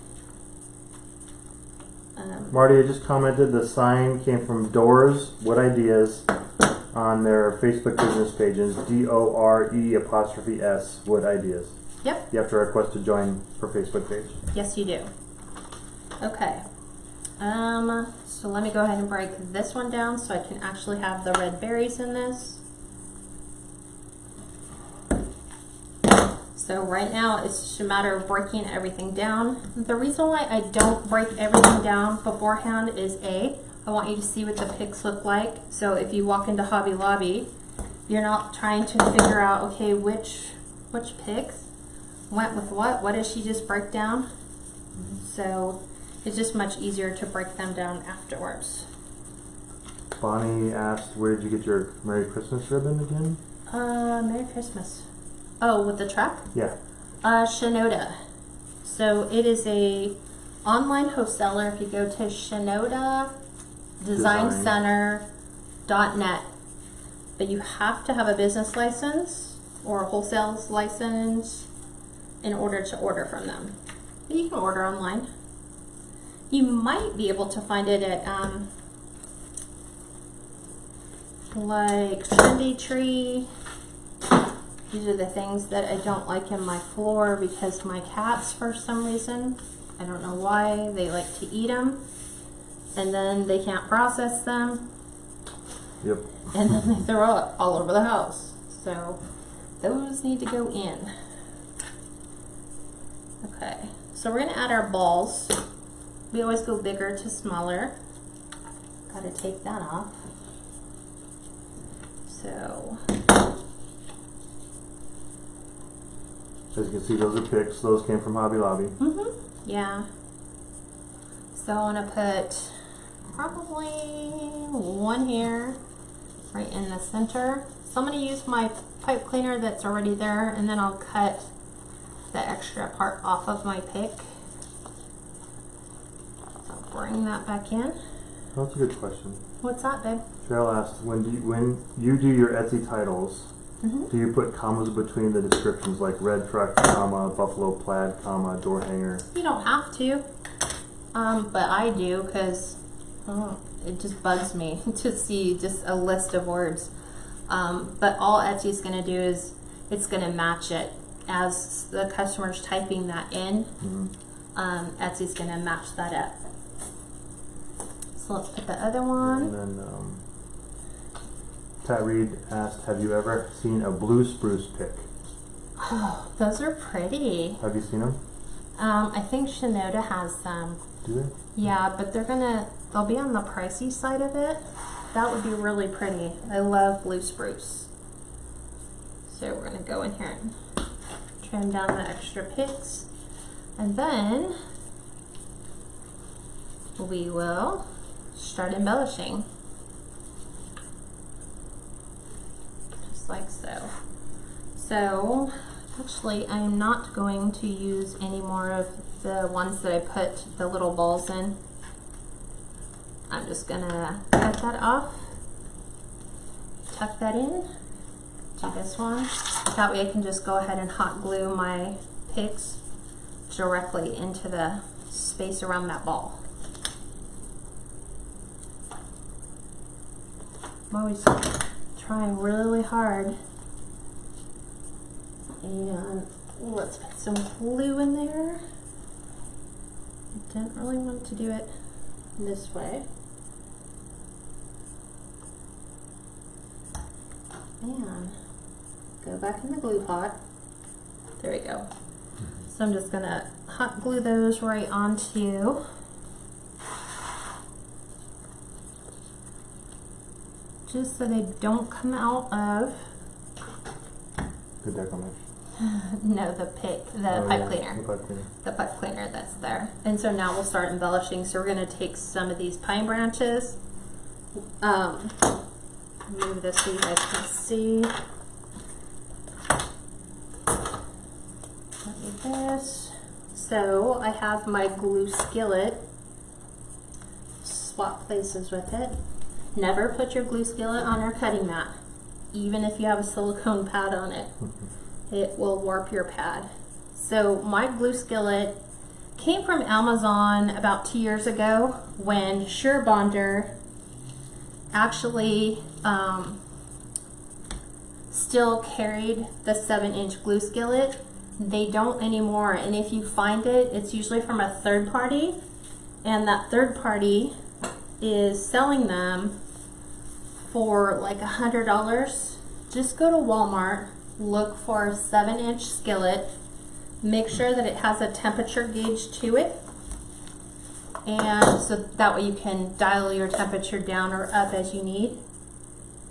Marty, I just commented the sign came from Dore's Wood Ideas on their Facebook business pages. DORE''S Wood Ideas. Yep. You have to request to join her Facebook page. Yes, you do. Okay. So let me go ahead and break this one down so I can actually have the red berries in this. So right now it's just a matter of breaking everything down. The reason why I don't break everything down beforehand is I want you to see what the picks look like. So if you walk into Hobby Lobby, you're not trying to figure out, okay, which picks went with what did she just break down? So it's just much easier to break them down afterwards. Bonnie asked, where did you get your Merry Christmas ribbon again? Merry Christmas. Oh, with the truck? Yeah. Shinoda. So it is a online wholesaler. If you go to ShinodaDesignCenter.net, but you have to have a business license or a wholesale license in order to order from them. But you can order online. You might be able to find it at like Trendy Tree. These are the things that I don't like in my floor because my cats, for some reason, I don't know why, they like to eat them and then they can't process them. Yep. And then they throw up all over the house. So those need to go in. Okay, so we're gonna add our balls. We always go bigger to smaller. Gotta take that off. So as you can see, those are picks. Those came from Hobby Lobby. Yeah. So I want to put probably one here, right in the center. So I'm going to use my pipe cleaner that's already there, and then I'll cut the extra part off of my pick. So bring that back in. That's a good question. What's that, babe? Cheryl asked, when you do your Etsy titles, do you put commas between the descriptions like red truck, comma, buffalo plaid, comma, door hanger? You don't have to, but I do because it just bugs me to see just a list of words. But all Etsy's going to do is it's going to match it as the customer's typing that in. Etsy's going to match that up. So let's put the other one. And then Pat Reed asked, have you ever seen a blue spruce pick? Oh, those are pretty. Have you seen them? I think Shinoda has some. Do they? Yeah, but they'll be on the pricey side of it. That would be really pretty. I love blue spruce. So we're gonna go in here and trim down the extra picks. And then we will start embellishing. Just like so. So actually I'm not going to use any more of the ones that I put the little balls in. I'm just gonna cut that off, tuck that in to this one. That way I can just go ahead and hot glue my picks directly into the space around that ball. I'm always trying really hard. And let's put some glue in there. I didn't really want to do it this way. And go back in the glue pot. There we go. So I'm just gonna hot glue those right onto just so they don't come out of the Deco mesh. no, the pipe cleaner. The pipe cleaner that's there. And so now we'll start embellishing. So we're gonna take some of these pine branches, Move this so you guys can see. Let me this. So I have my glue skillet. Swap places with it. Never put your glue skillet on your cutting mat, even if you have a silicone pad on it. It will warp your pad. So my glue skillet came from Amazon about 2 years ago when SureBonder actually still carried the 7-inch glue skillet. They don't anymore, and if you find it, it's usually from a third party, and that third party is selling them for like $100. Just go to Walmart, look for a 7-inch skillet, make sure that it has a temperature gauge to it, and so that way you can dial your temperature down or up as you need,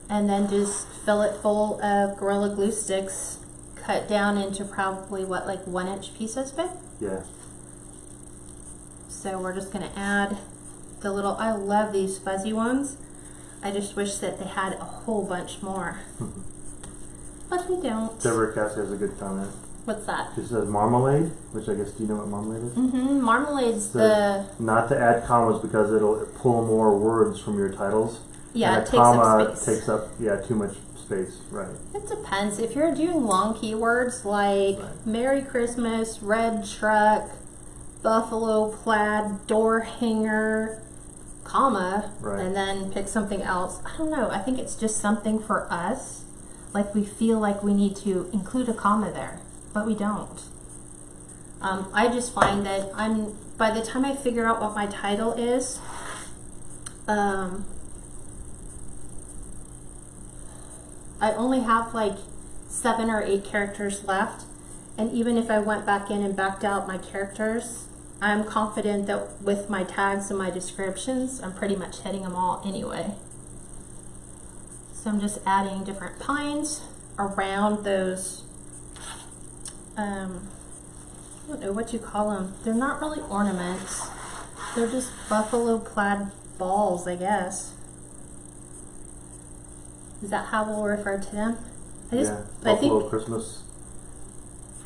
and then just fill it full of Gorilla Glue sticks, cut down into probably what, like 1-inch pieces, babe? Yeah. So we're just gonna add the little, I love these fuzzy ones. I just wish that they had a whole bunch more. But we don't. Deborah Cassie has a good comment. What's that? She says marmalade, which I guess, do you know what marmalade is? Mm-hmm. Marmalade's So not to add commas because it'll pull more words from your titles. yeah, And it a takes up comma space. takes up, yeah, too much space, right. It depends. If you're doing long keywords like Right. Merry Christmas, red truck, buffalo plaid, door hanger, comma, Right. and then pick something else. I don't know. I think it's just something for us. Like we feel like we need to include a comma there, but we don't. I just find that by the time I figure out what my title is, I only have like 7 or 8 characters left, and even if I went back in and backed out my characters, I'm confident that with my tags and my descriptions, I'm pretty much hitting them all anyway. So I'm just adding different pines around those, I don't know what you call them. They're not really ornaments. They're just buffalo plaid balls, I guess. Is that how we'll refer to them? Yeah, Buffalo Christmas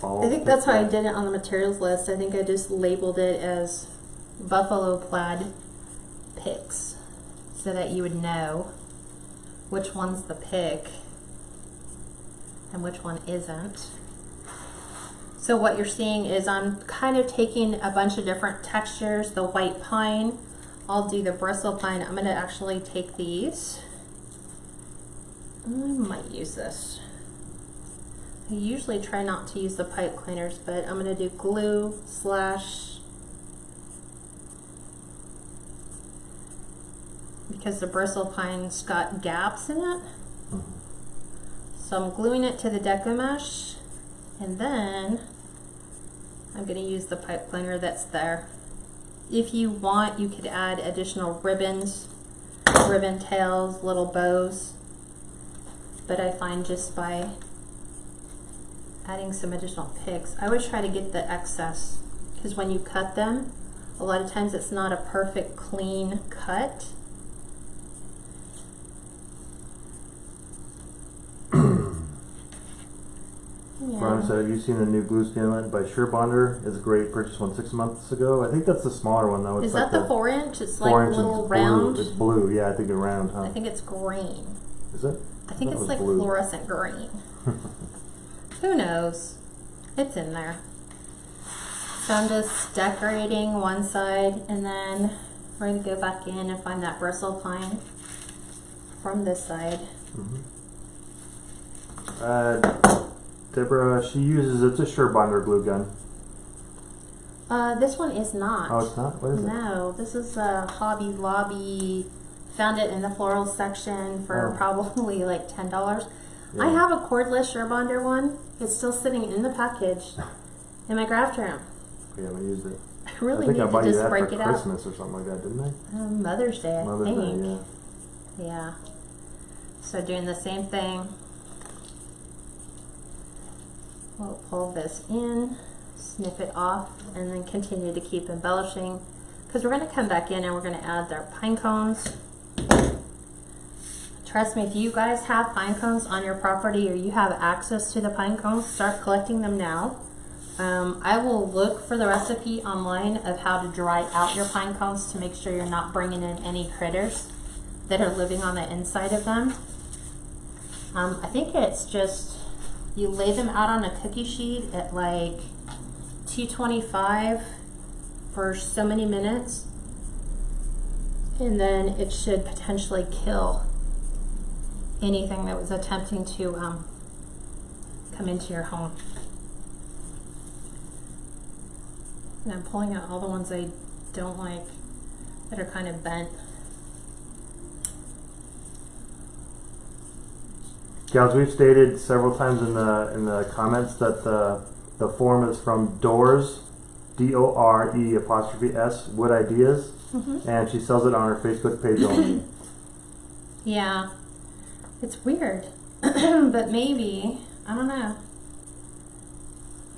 balls. I think that's how I did it on the materials list. I think I just labeled it as buffalo plaid picks so that you would know which one's the pick and which one isn't. So what you're seeing is I'm kind of taking a bunch of different textures. The white pine, I'll do the bristle pine. I'm going to actually take these. I might use this. I usually try not to use the pipe cleaners, but I'm going to do glue slash, because the bristle pine's got gaps in it. So I'm gluing it to the Deco mesh, and then I'm going to use the pipe cleaner that's there. If you want, you could add additional ribbons, ribbon tails, little bows, but I find just by adding some additional picks, I always try to get the excess, because when you cut them, a lot of times it's not a perfect clean cut. Ron said, have you seen the new glue skillet by SureBonder? It's great. Purchased one 6 months ago. I think that's the smaller one though. It's Is like that the 4-inch? It's like 4-inch, little it's round. Blue. It's blue. Yeah, I think it's round, huh? I think it's green. Is it? I think it's like blue. fluorescent green. Who knows? It's in there. So I'm just decorating one side, and then we're going to go back in and find that bristle pine from this side. Deborah, she uses, it's a SureBonder glue gun. This one is not. Oh, it's not? What is it? No, this is a Hobby Lobby. Found it in the floral section for probably like $10. Yeah. I have a cordless SureBonder one. It's still sitting in the package in my craft room. We haven't used it. I really I think need I bought to you just that break for it out. Christmas or something like that, didn't I? Mother's Day, I Mother's think. Day, yeah. Yeah. So doing the same thing. We'll pull this in, snip it off, and then continue to keep embellishing, because we're going to come back in and we're going to add our pine cones. Trust me, if you guys have pine cones on your property or you have access to the pine cones, start collecting them now. I will look for the recipe online of how to dry out your pine cones to make sure you're not bringing in any critters that are living on the inside of them. I think it's just, you lay them out on a cookie sheet at like 225 for so many minutes, and then it should potentially kill anything that was attempting to come into your home. And I'm pulling out all the ones I don't like that are kind of bent. Gals, we've stated several times in the comments that the form is from Dore's, D-O-R-E'(S), Wood Ideas, and she sells it on her Facebook page only. Yeah, it's weird, but maybe, I don't know.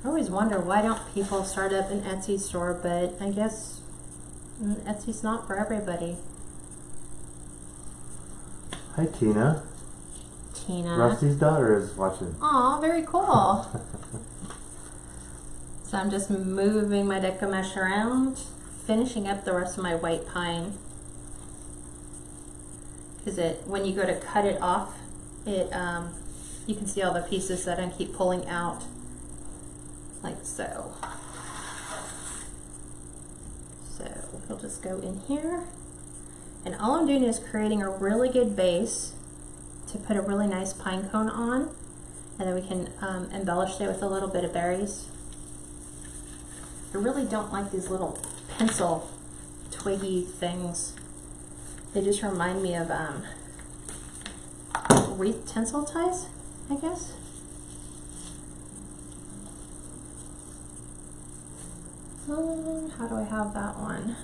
I always wonder, why don't people start up an Etsy store, but I guess Etsy's not for everybody. Hi, Tina. Tina. Rusty's daughter is watching. Aw, very cool. So I'm just moving my Deco mesh around, finishing up the rest of my white pine. Because when you go to cut it off, you can see all the pieces that I keep pulling out, like so. So we'll just go in here, and all I'm doing is creating a really good base to put a really nice pine cone on, and then we can embellish it with a little bit of berries. I really don't like these little pencil twiggy things. They just remind me of wreath tinsel ties, I guess. How do I have that one?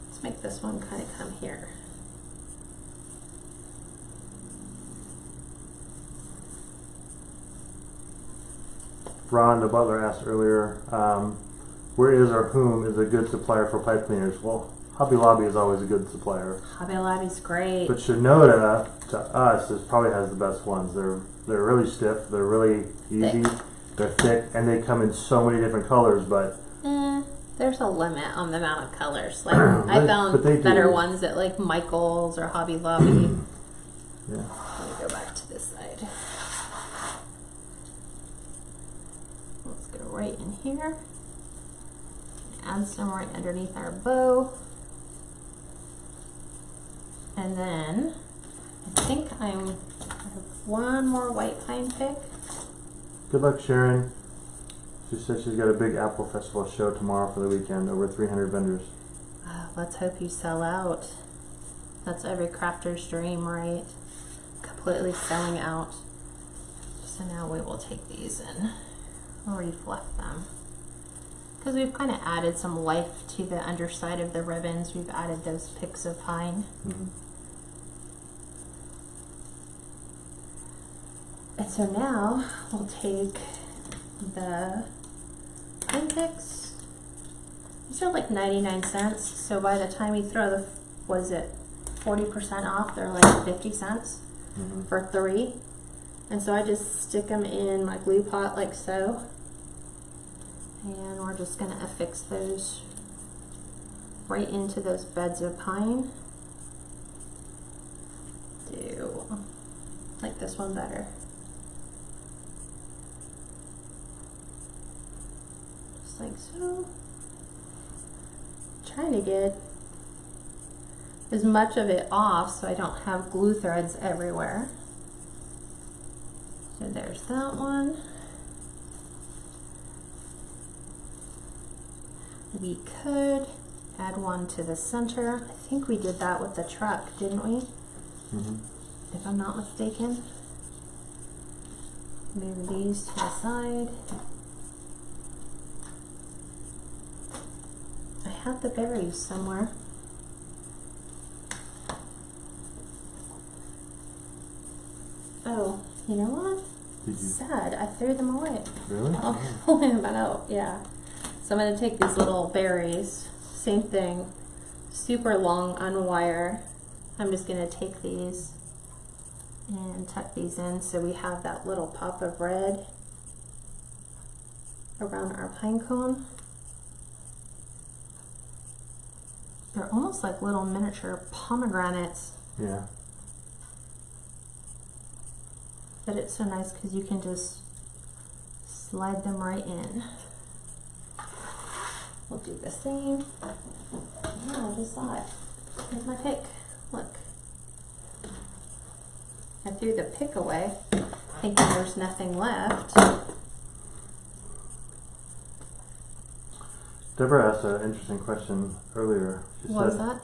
Let's make this one kind of come here. Ron, the butler, asked earlier, where is or whom is a good supplier for pipe cleaners? Well, Hobby Lobby is always a good supplier. Hobby Lobby's great. But Shinoda, to us, probably has the best ones. They're really stiff, they're really easy, they're thick, and they come in so many different colors, but there's a limit on the amount of colors. Like I found better ones at like Michael's or Hobby Lobby. Yeah. Let me go back to this side. Let's go right in here. Add some right underneath our bow. And then I think I have one more white pine pick. Good luck, Sharon. She said she's got a big Apple Festival show tomorrow for the weekend, over 300 vendors. Let's hope you sell out. That's every crafter's dream, right? Completely selling out. So now we will take these and refluff them. Because we've kind of added some life to the underside of the ribbons. We've added those picks of pine. And so now we'll take the pine picks. These are like 99 cents. So by the time you throw the, what is it, 40% off, they're like 50 cents for 3. And so I just stick them in my glue pot like so. And we're just going to affix those right into those beds of pine. Do like this one better. Just like so. Trying to get as much of it off so I don't have glue threads everywhere. So there's that one. We could add one to the center. I think we did that with the truck, didn't we? If I'm not mistaken. Move these to the side. I have the berries somewhere. Oh, you know what? Sad, I threw them away. Really? I'll pull them out, yeah. So I'm going to take these little berries, same thing, super long on wire, I'm just gonna take these and tuck these in so we have that little pop of red around our pine cone. They're almost like little miniature pomegranates. Yeah. But it's so nice because you can just slide them right in. We'll do the same. Yeah, I just saw it. Here's my pick. Look. I threw the pick away, thinking there's nothing left. Deborah asked an interesting question earlier. She What was said, that?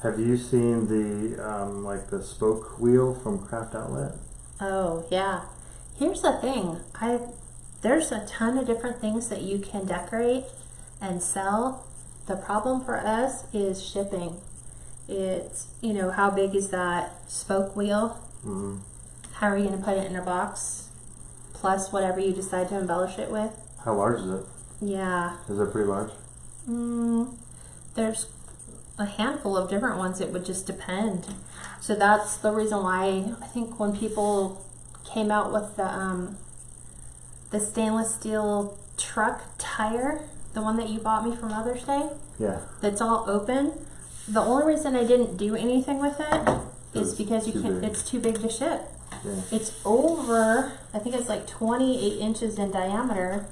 have you seen the like the spoke wheel from Craft Outlet? Oh, yeah. Here's the thing. There's a ton of different things that you can decorate and sell. The problem for us is shipping. It's, you know, how big is that spoke wheel? Mm-hmm. How are you going to put it in a box? Plus whatever you decide to embellish it with. How large is it? Yeah. Is it pretty large? There's a handful of different ones. It would just depend. So that's the reason why I think when people came out with the stainless steel truck tire, the one that you bought me for Mother's Day, Yeah. that's all open. The only reason I didn't do anything with it is because you can't. It's too big to ship. Yeah. It's over, I think it's like 28 inches in diameter,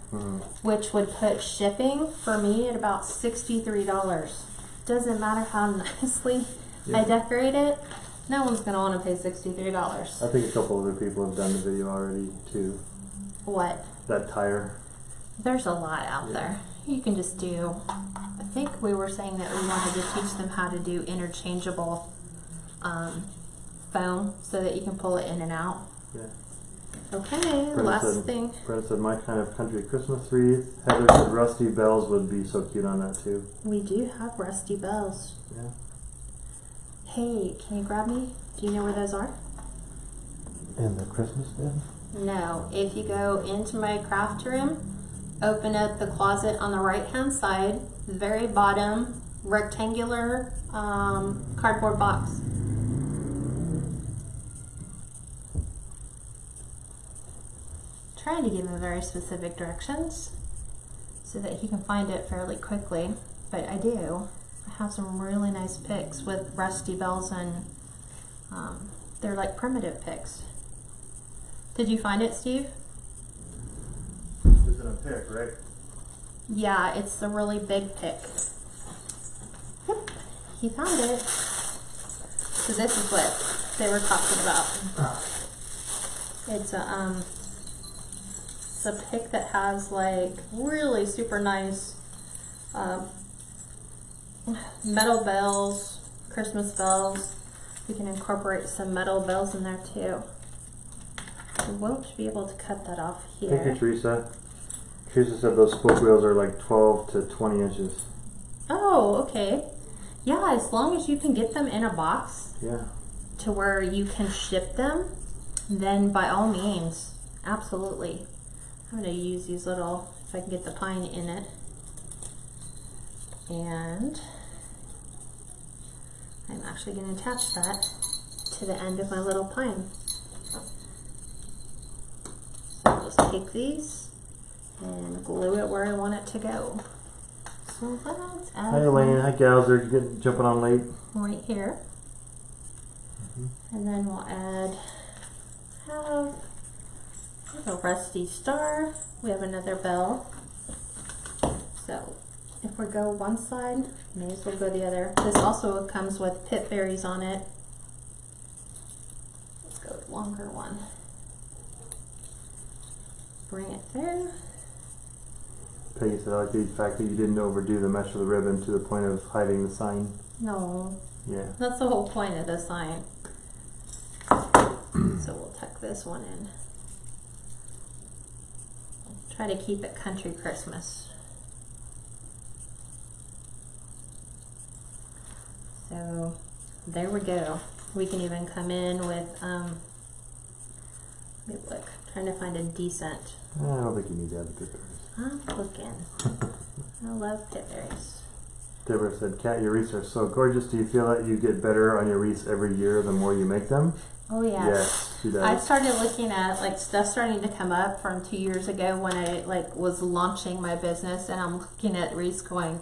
which would put shipping for me at about $63. Doesn't matter how nicely I decorate it, no one's gonna want to pay $63. I think a couple other people have done the video already too. What? That tire. There's a lot out there. You can just do, I think we were saying that we wanted to teach them how to do interchangeable foam so that you can pull it in and out. Yeah. Okay, last thing. Brenda said my kind of country Christmas wreath. Heather said rusty bells would be so cute on that too. We do have rusty bells. Yeah. Hey, can you grab me? Do you know where those are? In the Christmas bin? No. If you go into my craft room, open up the closet on the right hand side, the very bottom, rectangular cardboard box. Trying to give him very specific directions so that he can find it fairly quickly, but I do. I have some really nice picks with rusty bells and they're like primitive picks. Did you find it, Steve? It's in a pick, right? Yeah, it's the really big pick. Yep, he found it. So this is what they were talking about. It's a pick that has like really super nice metal bells, Christmas bells. You can incorporate some metal bells in there too. We won't be able to cut that off here. Thank you, Teresa. Teresa said those spoke wheels are like 12 to 20 inches. Oh, okay. Yeah, as long as you can get them in a box to where you can ship them, then by all means, absolutely. I'm going to use these little, if I can get the pine in it. And I'm actually going to attach that to the end of my little pine. So I'll just take these and glue it where I want it to go. So let's add Hi Elaine, hi gals, they're jumping on late. right here. And then we'll add a rusty star. We have another bell. So if we go one side, may as well go the other. This also comes with Pip Berries on it. Let's go with the longer one. Bring it there. Peggy said I like the fact that you didn't overdo the mesh of the ribbon to the point of hiding the sign. No, Yeah. that's the whole point of the sign. So we'll tuck this one in. Try to keep it country Christmas. So there we go. We can even come in with, let me look, trying to find a decent. I don't think you need to have the Pip Berries. I'm looking. I love Pip Berries. Deborah said, Kat, your wreaths are so gorgeous. Do you feel that you get better on your wreaths every year the more you make them? Oh yeah. Yes, she does. I started looking at like stuff starting to come up from 2 years ago when I like was launching my business, and I'm looking at wreaths going,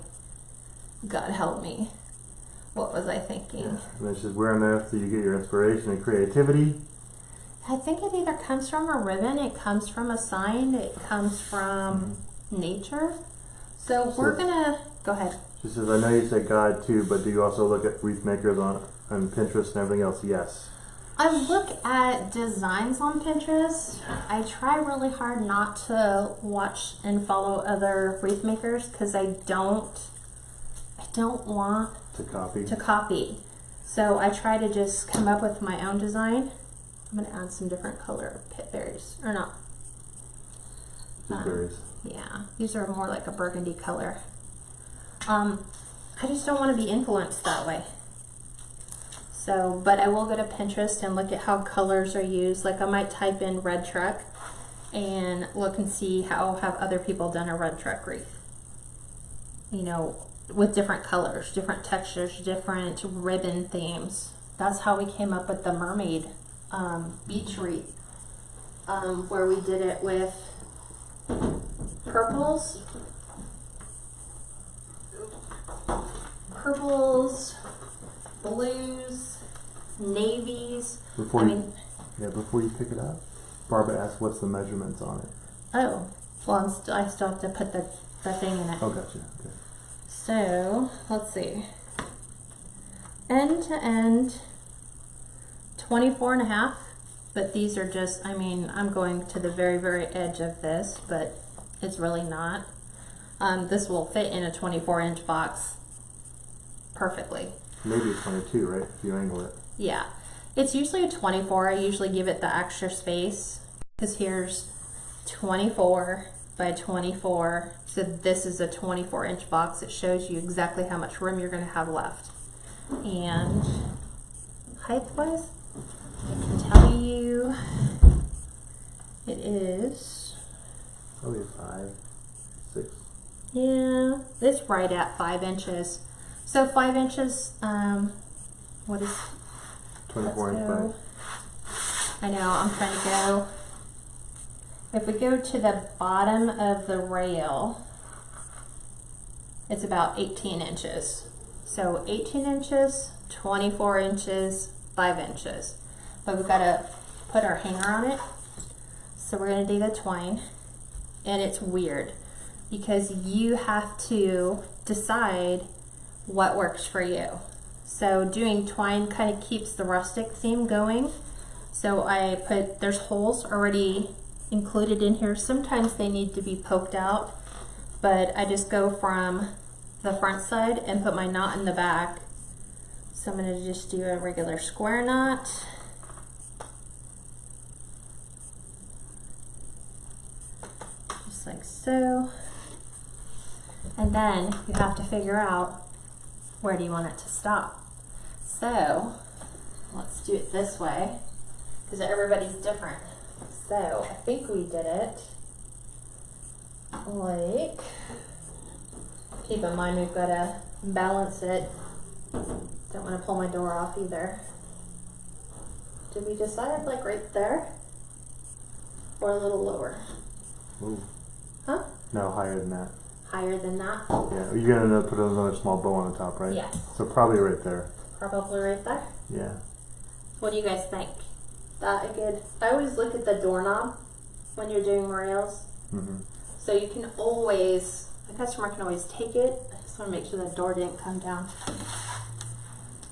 God help me. What was I thinking? Yeah. And then she says, where on earth do you get your inspiration and creativity? I think it either comes from a ribbon, it comes from a sign, it comes from nature. So we're gonna go ahead. She says, I know you say God too, but do you also look at wreath makers on Pinterest and everything else? Yes. I look at designs on Pinterest. I try really hard not to watch and follow other wreath makers because I don't want to copy. So I try to just come up with my own design. I'm gonna add some different color Pip Berries, or not. Pip Berries. Yeah, these are more like a burgundy color. I just don't want to be influenced that way. So, but I will go to Pinterest and look at how colors are used. Like I might type in red truck and look and see how have other people done a red truck wreath. You know, with different colors, different textures, different ribbon themes. That's how we came up with the mermaid beach wreath, where we did it with purples, blues, navies. Before you pick it up, Barbara asked what's the measurements on it. Oh, well, I still have to put the thing in it. Oh, gotcha. Okay. So, let's see. End to end, 24.5, but these are just, I mean, I'm going to the very, very edge of this, but it's really not. This will fit in a 24-inch box perfectly. Maybe it's 22, right? If you angle it. Yeah, it's usually a 24. I usually give it the extra space because here's 24 by 24. So this is a 24-inch box. It shows you exactly how much room you're going to have left. And height-wise, I can tell you it is Probably 5, 6. Yeah, it's right at 5 inches. So 5 inches, what is 24 inch by. I know, I'm trying to go. If we go to the bottom of the rail, it's about 18 inches. So 18 inches, 24 inches, 5 inches. But we've got to put our hanger on it. So we're going to do the twine. And it's weird because you have to decide what works for you. So doing twine kind of keeps the rustic theme going. So I put, there's holes already included in here. Sometimes they need to be poked out, but I just go from the front side and put my knot in the back. So I'm going to just do a regular square knot. Just like so. And then you have to figure out where do you want it to stop. So let's do it this way because everybody's different. So I think we did it like, keep in mind we've got to balance it. Don't want to pull my door off either. Did we decide like right there or a little lower? Ooh. Huh? No, higher than that. Higher than that? Yeah, you're gonna put another small bow on the top, right? Yeah. So probably right there. Probably right there. Yeah. What do you guys think? That good? I always look at the doorknob when you're doing rails. Mm-hmm. So you can always, the customer can always take it. I just want to make sure the door didn't come down.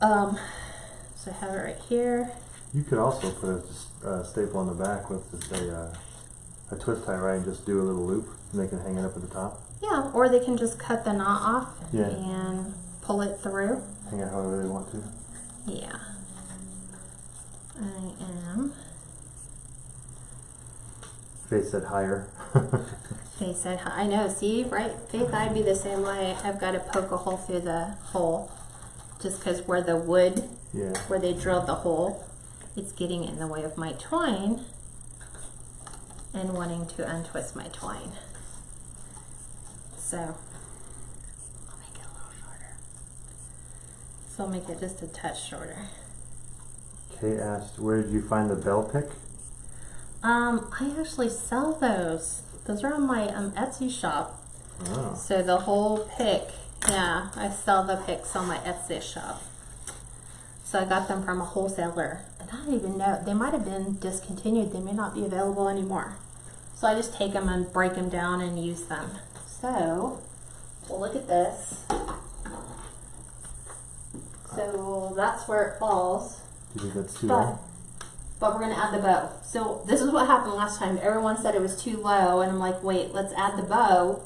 So I have it right here. You could also put a staple on the back with just a twist tie, right, and just do a little loop, and they can hang it up at the top. Yeah, or they can just cut the knot off Yeah. and pull it through. Hang it however they want to. Yeah. I am. Faith said higher. Faith said, I know, see, right? Faith, I'd be the same way. I've got to poke a hole through the hole just because where the wood, Yeah. where they drilled the hole, it's getting in the way of my twine and wanting to untwist my twine. So, I'll make it a little shorter. So I'll make it just a touch shorter. Kay asked, where did you find the bell pick? I actually sell those. Those are on my Etsy shop. Oh. So the whole pick, yeah, I sell the picks on my Etsy shop. So I got them from a wholesaler. And I don't even know, they might have been discontinued. They may not be available anymore. So I just take them and break them down and use them. So, we'll look at this. So that's where it falls. Do you think that's too low? But we're gonna add the bow. So this is what happened last time. Everyone said it was too low, and I'm like, wait, let's add the bow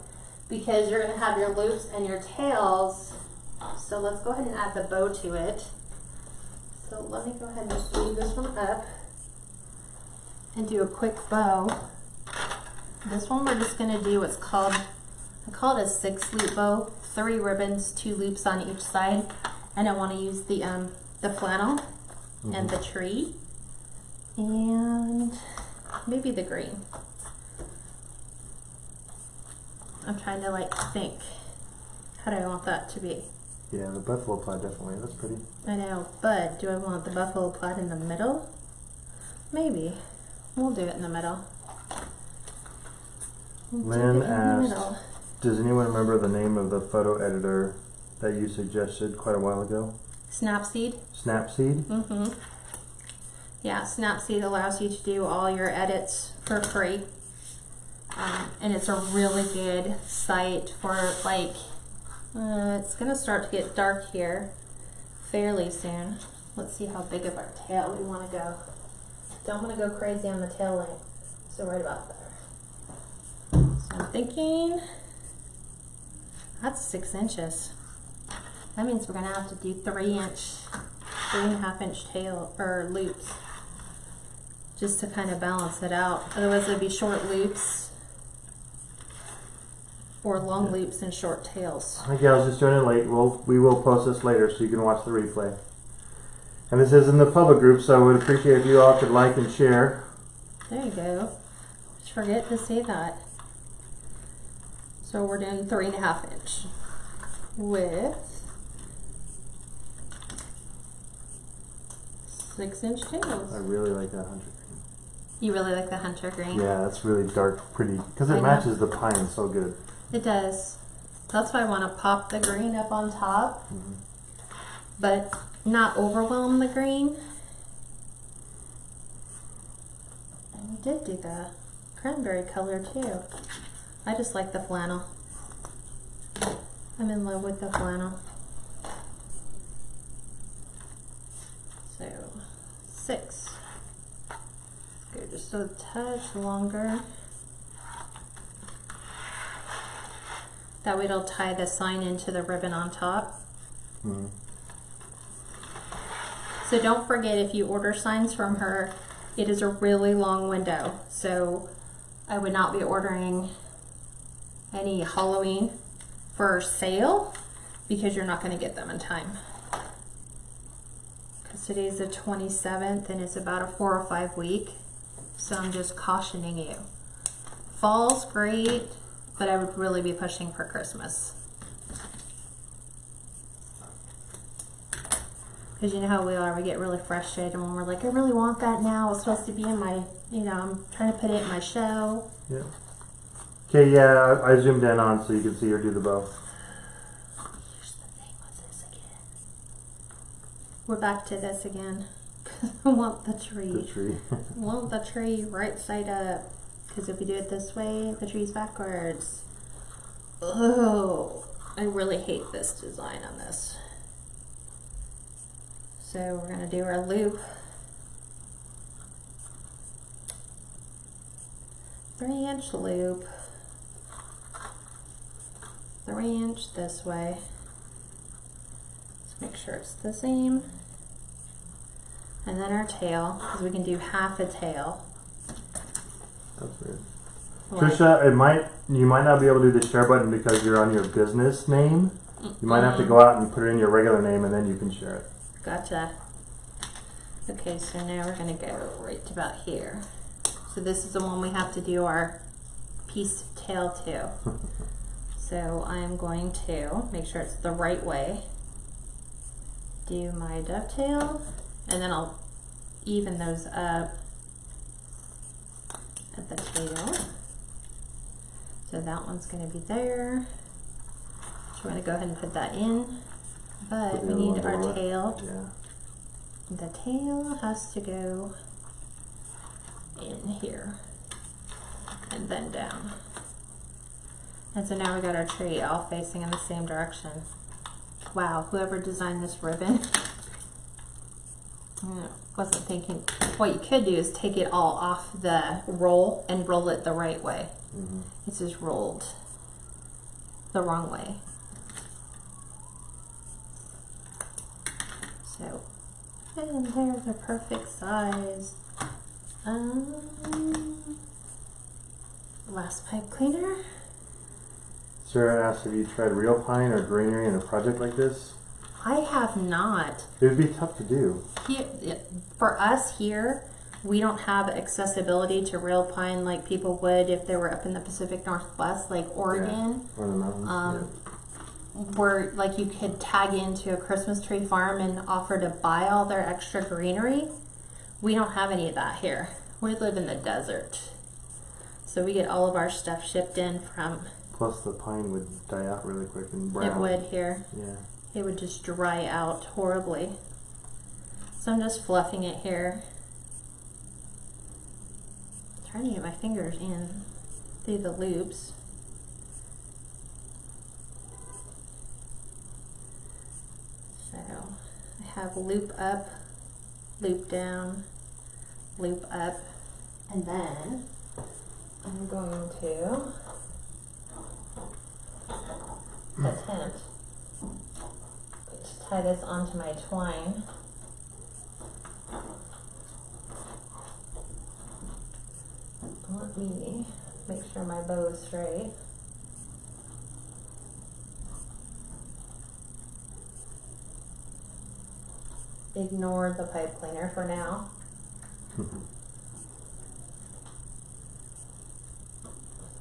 because you're gonna have your loops and your tails. So let's go ahead and add the bow to it. So let me go ahead and just leave this one up and do a quick bow. This one we're just gonna do what's called, I call it a 6-loop bow. 3 ribbons, 2 loops on each side, and I want to use the flannel and the tree. And maybe the green. I'm trying to like think, how do I want that to be? Yeah, the buffalo plaid definitely, that's pretty. I know, but do I want the buffalo plaid in the middle? Maybe. We'll do it in the middle. Lynn asked, does anyone remember the name of the photo editor that you suggested quite a while ago? Snapseed. Snapseed? Mm-hmm. Yeah, Snapseed allows you to do all your edits for free. And it's a really good site for like, it's gonna start to get dark here fairly soon. Let's see how big of our tail we wanna go. Don't wanna go crazy on the tail length. So right about there. So I'm thinking, that's 6 inches. That means we're gonna have to do 3.5 inch tail or loops, just to kind of balance it out. Otherwise it'd be short loops or long loops and short tails. Hi gals, just joining late. We will post this later so you can watch the replay. And this is in the public group, so I would appreciate if you all could like and share. There you go. Just forget to say that. So we're doing 3.5 inch with 6 inch tails. I really like that hunter green. You really like the hunter green? Yeah, that's really dark, pretty, because it I matches the pine so good. It does. That's why I want to pop the green up on top, but not overwhelm the green. And we did do the cranberry color too. I just like the flannel. I'm in love with the flannel. So 6. Go just a touch longer. That way it'll tie the sign into the ribbon on top. So don't forget, if you order signs from her, it is a really long window. So I would not be ordering any Halloween for sale because you're not going to get them in time. Because today's the 27th and it's about a 4 or 5 week. So I'm just cautioning you. Fall's great, but I would really be pushing for Christmas. Because you know how we are, we get really frustrated when we're like, I really want that now. It's supposed to be in my, you know, I'm trying to put it in my show. Yeah. Okay, yeah, I zoomed in on so you can see her do the bow. Here's the thing with this again. We're back to this again. I want the tree. The tree. I want the tree right side up. Because if we do it this way, the tree's backwards. Oh, I really hate this design on this. So we're going to do our loop. 3-inch loop. 3-inch this way. Let's make sure it's the same. And then our tail, because we can do half a tail. That's weird. What? Trisha, you might not be able to do the share button because you're on your business name. You might have to go out and put it in your regular name and then you can share it. Gotcha. Okay, so now we're going to go right about here. So this is the one we have to do our piece of tail to. So I'm going to make sure it's the right way. do my dovetail, and then I'll even those up at the tail. So that one's going to be there. So we're going to go ahead and put that in, but we need our tail. Yeah. The tail has to go in here and then down. And so now we got our tree all facing in the same direction. Wow, whoever designed this ribbon wasn't thinking. What you could do is take it all off the roll and roll it the right way. It's just rolled the wrong way. So, and there's a perfect size. Last pipe cleaner. Sarah asked if you tried real pine or greenery in a project like this. I have not. It would be tough to do. Here, for us here, we don't have accessibility to real pine like people would if they were up in the Pacific Northwest, like Oregon. Yeah. Or the mountains. Where like you could tag into a Christmas tree farm and offer to buy all their extra greenery. We don't have any of that here. We live in the desert. So we get all of our stuff shipped in from... Plus the pine would die out really quick and brown. It would here. Yeah. It would just dry out horribly. So I'm just fluffing it here. Trying to get my fingers in through the loops. So I have loop up, loop down, loop up, and then I'm going to attempt to tie this onto my twine. Let me make sure my bow is straight. Ignore the pipe cleaner for now.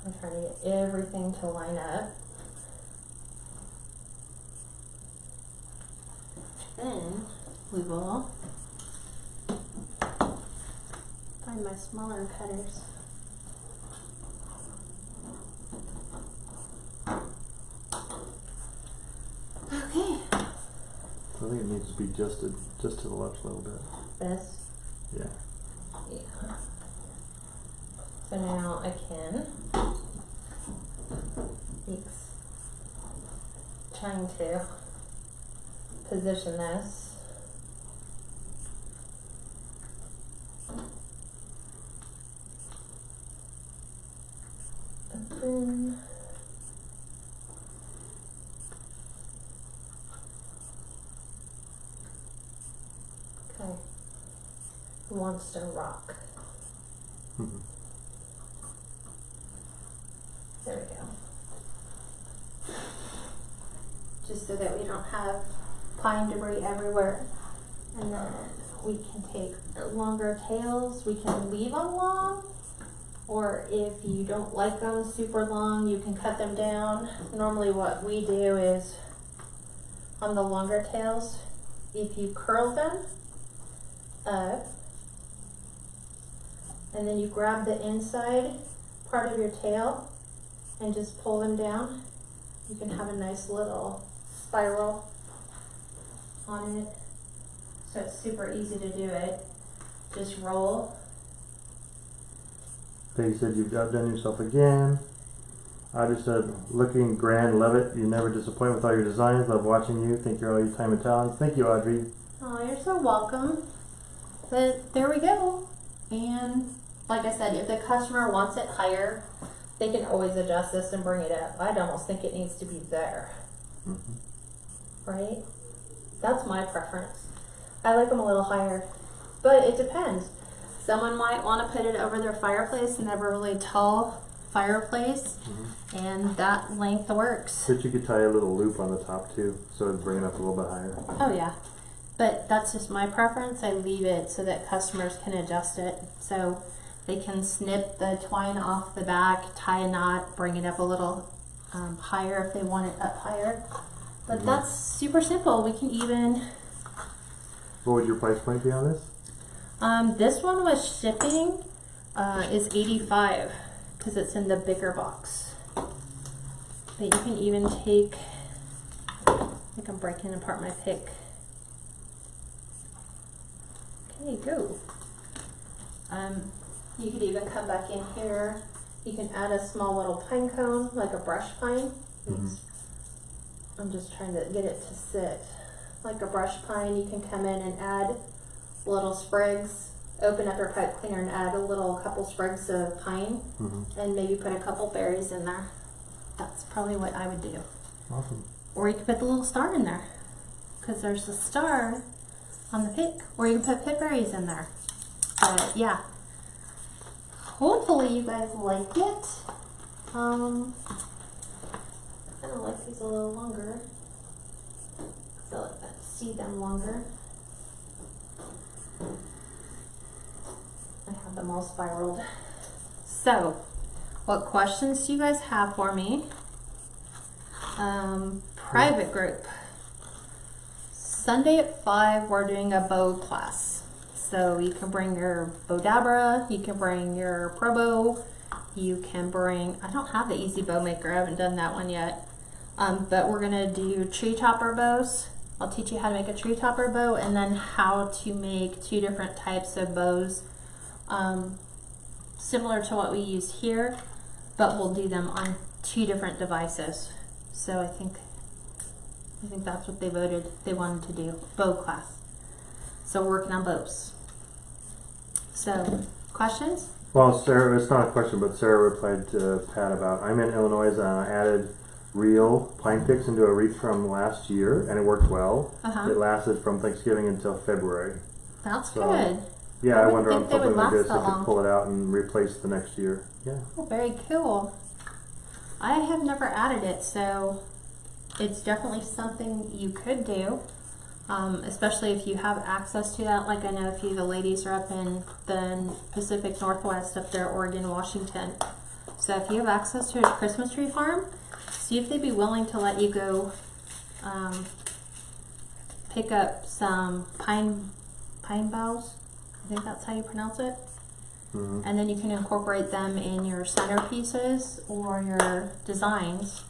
I'm trying to get everything to line up. Then we will find my smaller cutters. Okay. I think it needs to be just to the left a little bit. This? Yeah. Yeah. So now I can trying to position this. And then okay. Who wants to rock? There we go. Just so that we don't have pine debris everywhere. And then we can take longer tails. We can leave them long, or if you don't like them super long, you can cut them down. Normally what we do is, on the longer tails, if you curl them up, and then you grab the inside part of your tail and just pull them down, you can have a nice little spiral on it. So it's super easy to do it. Just roll. Peggy said you've outdone yourself again. I just said, looking grand, love it. You never disappoint with all your designs. Love watching you. Thank you for all your time and talents. Thank you, Audrey. Oh, you're so welcome. But there we go. And like I said, if the customer wants it higher, they can always adjust this and bring it up. I'd almost think it needs to be there. Right? That's my preference. I like them a little higher, but it depends. Someone might want to put it over their fireplace and have a really tall fireplace, and that length works. But you could tie a little loop on the top too, so it'd bring it up a little bit higher. Oh yeah, but that's just my preference. I leave it so that customers can adjust it. So they can snip the twine off the back, tie a knot, bring it up a little higher if they want it up higher. But that's super simple. We can even What would your price point be on this? This one was shipping is $85 because it's in the bigger box. But you can even take, I think I'm breaking apart my pick. Okay, go. You could even come back in here. You can add a small little pine cone, like a brush pine. I'm just trying to get it to sit. Like a brush pine, you can come in and add little sprigs, open up your pipe cleaner and add a couple sprigs of pine, and maybe put a couple berries in there. That's probably what I would do. Awesome. Or you could put the little star in there, because there's a star on the pick. Or you can put pip berries in there. But yeah, hopefully you guys like it. I kind of like these a little longer, so I see them longer. I have them all spiraled. So, what questions do you guys have for me? Private group. Sunday at 5, we're doing a bow class. So you can bring your Bowdabra, you can bring your Pro Bow, you can bring, I don't have the Easy Bow Maker, I haven't done that one yet. But we're gonna do tree topper bows. I'll teach you how to make a tree topper bow and then how to make 2 different types of bows. Similar to what we use here, but we'll do them on 2 different devices. So I think that's what they wanted to do, bow class. So we're working on bows. So, questions? Well, Sarah, it's not a question, but Sarah replied to Pat about, I'm in Illinois and I added real pine picks into a wreath from last year and it worked well. It lasted from Thanksgiving until February. That's good. Yeah, I wonder on think they would something like this, last I that long. could pull it out and replace the next year. Yeah. Oh, very cool. I have never added it, so it's definitely something you could do, especially if you have access to that. Like I know a few of the ladies are up in the Pacific Northwest, up there, Oregon, Washington. So if you have access to a Christmas tree farm, see if they'd be willing to let you go pick up some pine boughs. I think that's how you pronounce it. And then you can incorporate them in your centerpieces or your designs.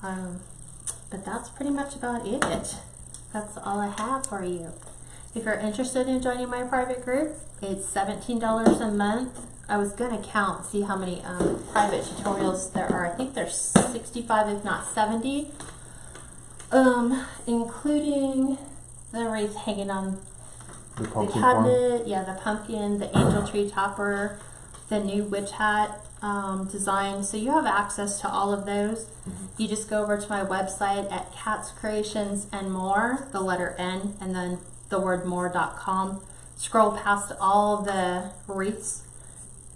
But that's pretty much about it. That's all I have for you. If you're interested in joining my private group, it's $17 a month. I was gonna count, see how many private tutorials there are. I think there's 65, if not 70, including the wreath hanging on The the cabinet, yeah, the pumpkin, the angel tree topper, the new witch hat design. So you have access to all of those. You just go over to my website at KatsCreationsNMore, the letter N, and then the word more.com. Scroll past all the wreaths.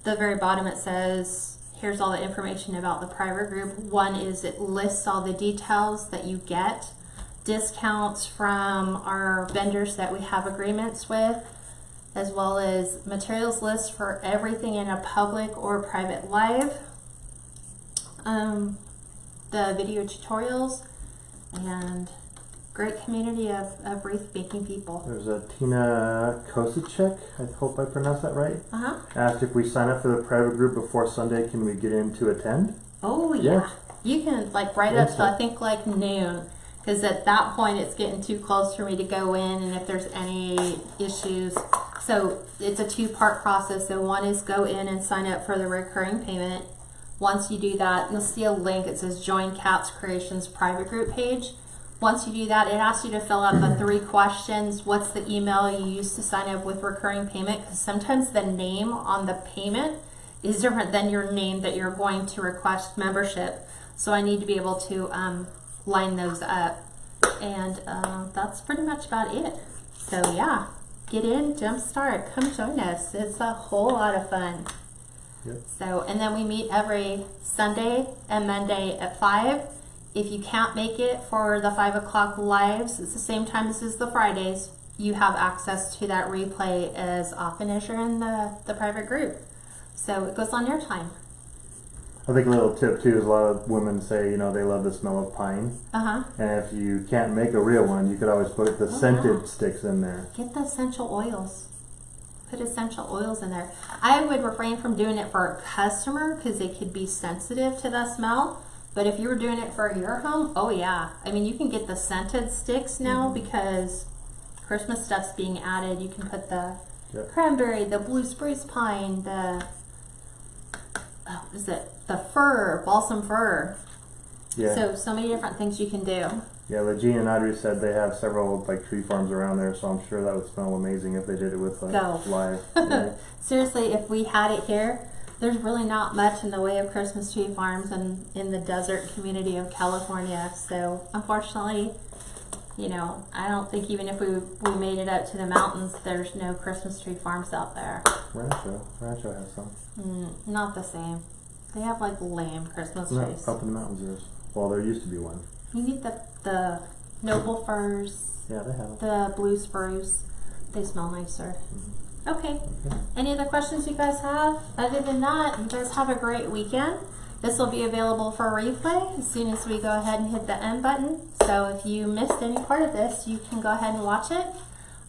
The very bottom it says, here's all the information about the private group. One is it lists all the details that you get, discounts from our vendors that we have agreements with, as well as materials lists for everything in a public or private live, the video tutorials, and great community of wreath making people. There's a Tina Kosicek, I hope I pronounced that right, asked if we sign up for the private group before Sunday, can we get in to attend? Oh yeah. You can like right up to I think like noon, because at that point it's getting too close for me to go in and if there's any issues. So it's a 2-part process. So one is go in and sign up for the recurring payment. Once you do that, you'll see a link. It says join Kats Creations private group page. Once you do that, it asks you to fill out the 3 questions. What's the email you use to sign up with recurring payment? Because sometimes the name on the payment is different than your name that you're going to request membership. So I need to be able to line those up. And that's pretty much about it. So yeah, get in, jumpstart, come join us. It's a whole lot of fun. Yep. So, and then we meet every Sunday and Monday at 5. If you can't make it for the 5 o'clock lives, it's the same time as the Fridays. You have access to that replay as often as you're in the private group. So it goes on your time. I think a little tip too is a lot of women say, you know, they love the smell of pine. Uh-huh. And if you can't make a real one, you could always put the scented sticks in there. Get the essential oils. Put essential oils in there. I would refrain from doing it for a customer because they could be sensitive to the smell. But if you were doing it for your home, oh yeah. I mean, you can get the scented sticks now because Christmas stuff's being added. You can put the cranberry, the blue spruce pine, the the fir, balsam fir. Yeah. So many different things you can do. Yeah, Legine and Audrey said they have several like tree farms around there, so I'm sure that would smell amazing if they did it with live. Yeah. Seriously, if we had it here, there's really not much in the way of Christmas tree farms in the desert community of California. So unfortunately, you know, I don't think even if we made it up to the mountains, there's no Christmas tree farms out there. Rancho has some. Not the same. They have like lame Christmas trees. No, up in the mountains there's. Well, there used to be one. You need the noble firs. Yeah, they have it. The blue spruce. They smell nicer. Okay. Any other questions you guys have? Other than that, you guys have a great weekend. This will be available for replay as soon as we go ahead and hit the end button. So if you missed any part of this, you can go ahead and watch it.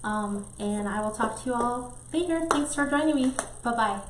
And I will talk to you all later. Thanks for joining me. Bye-bye.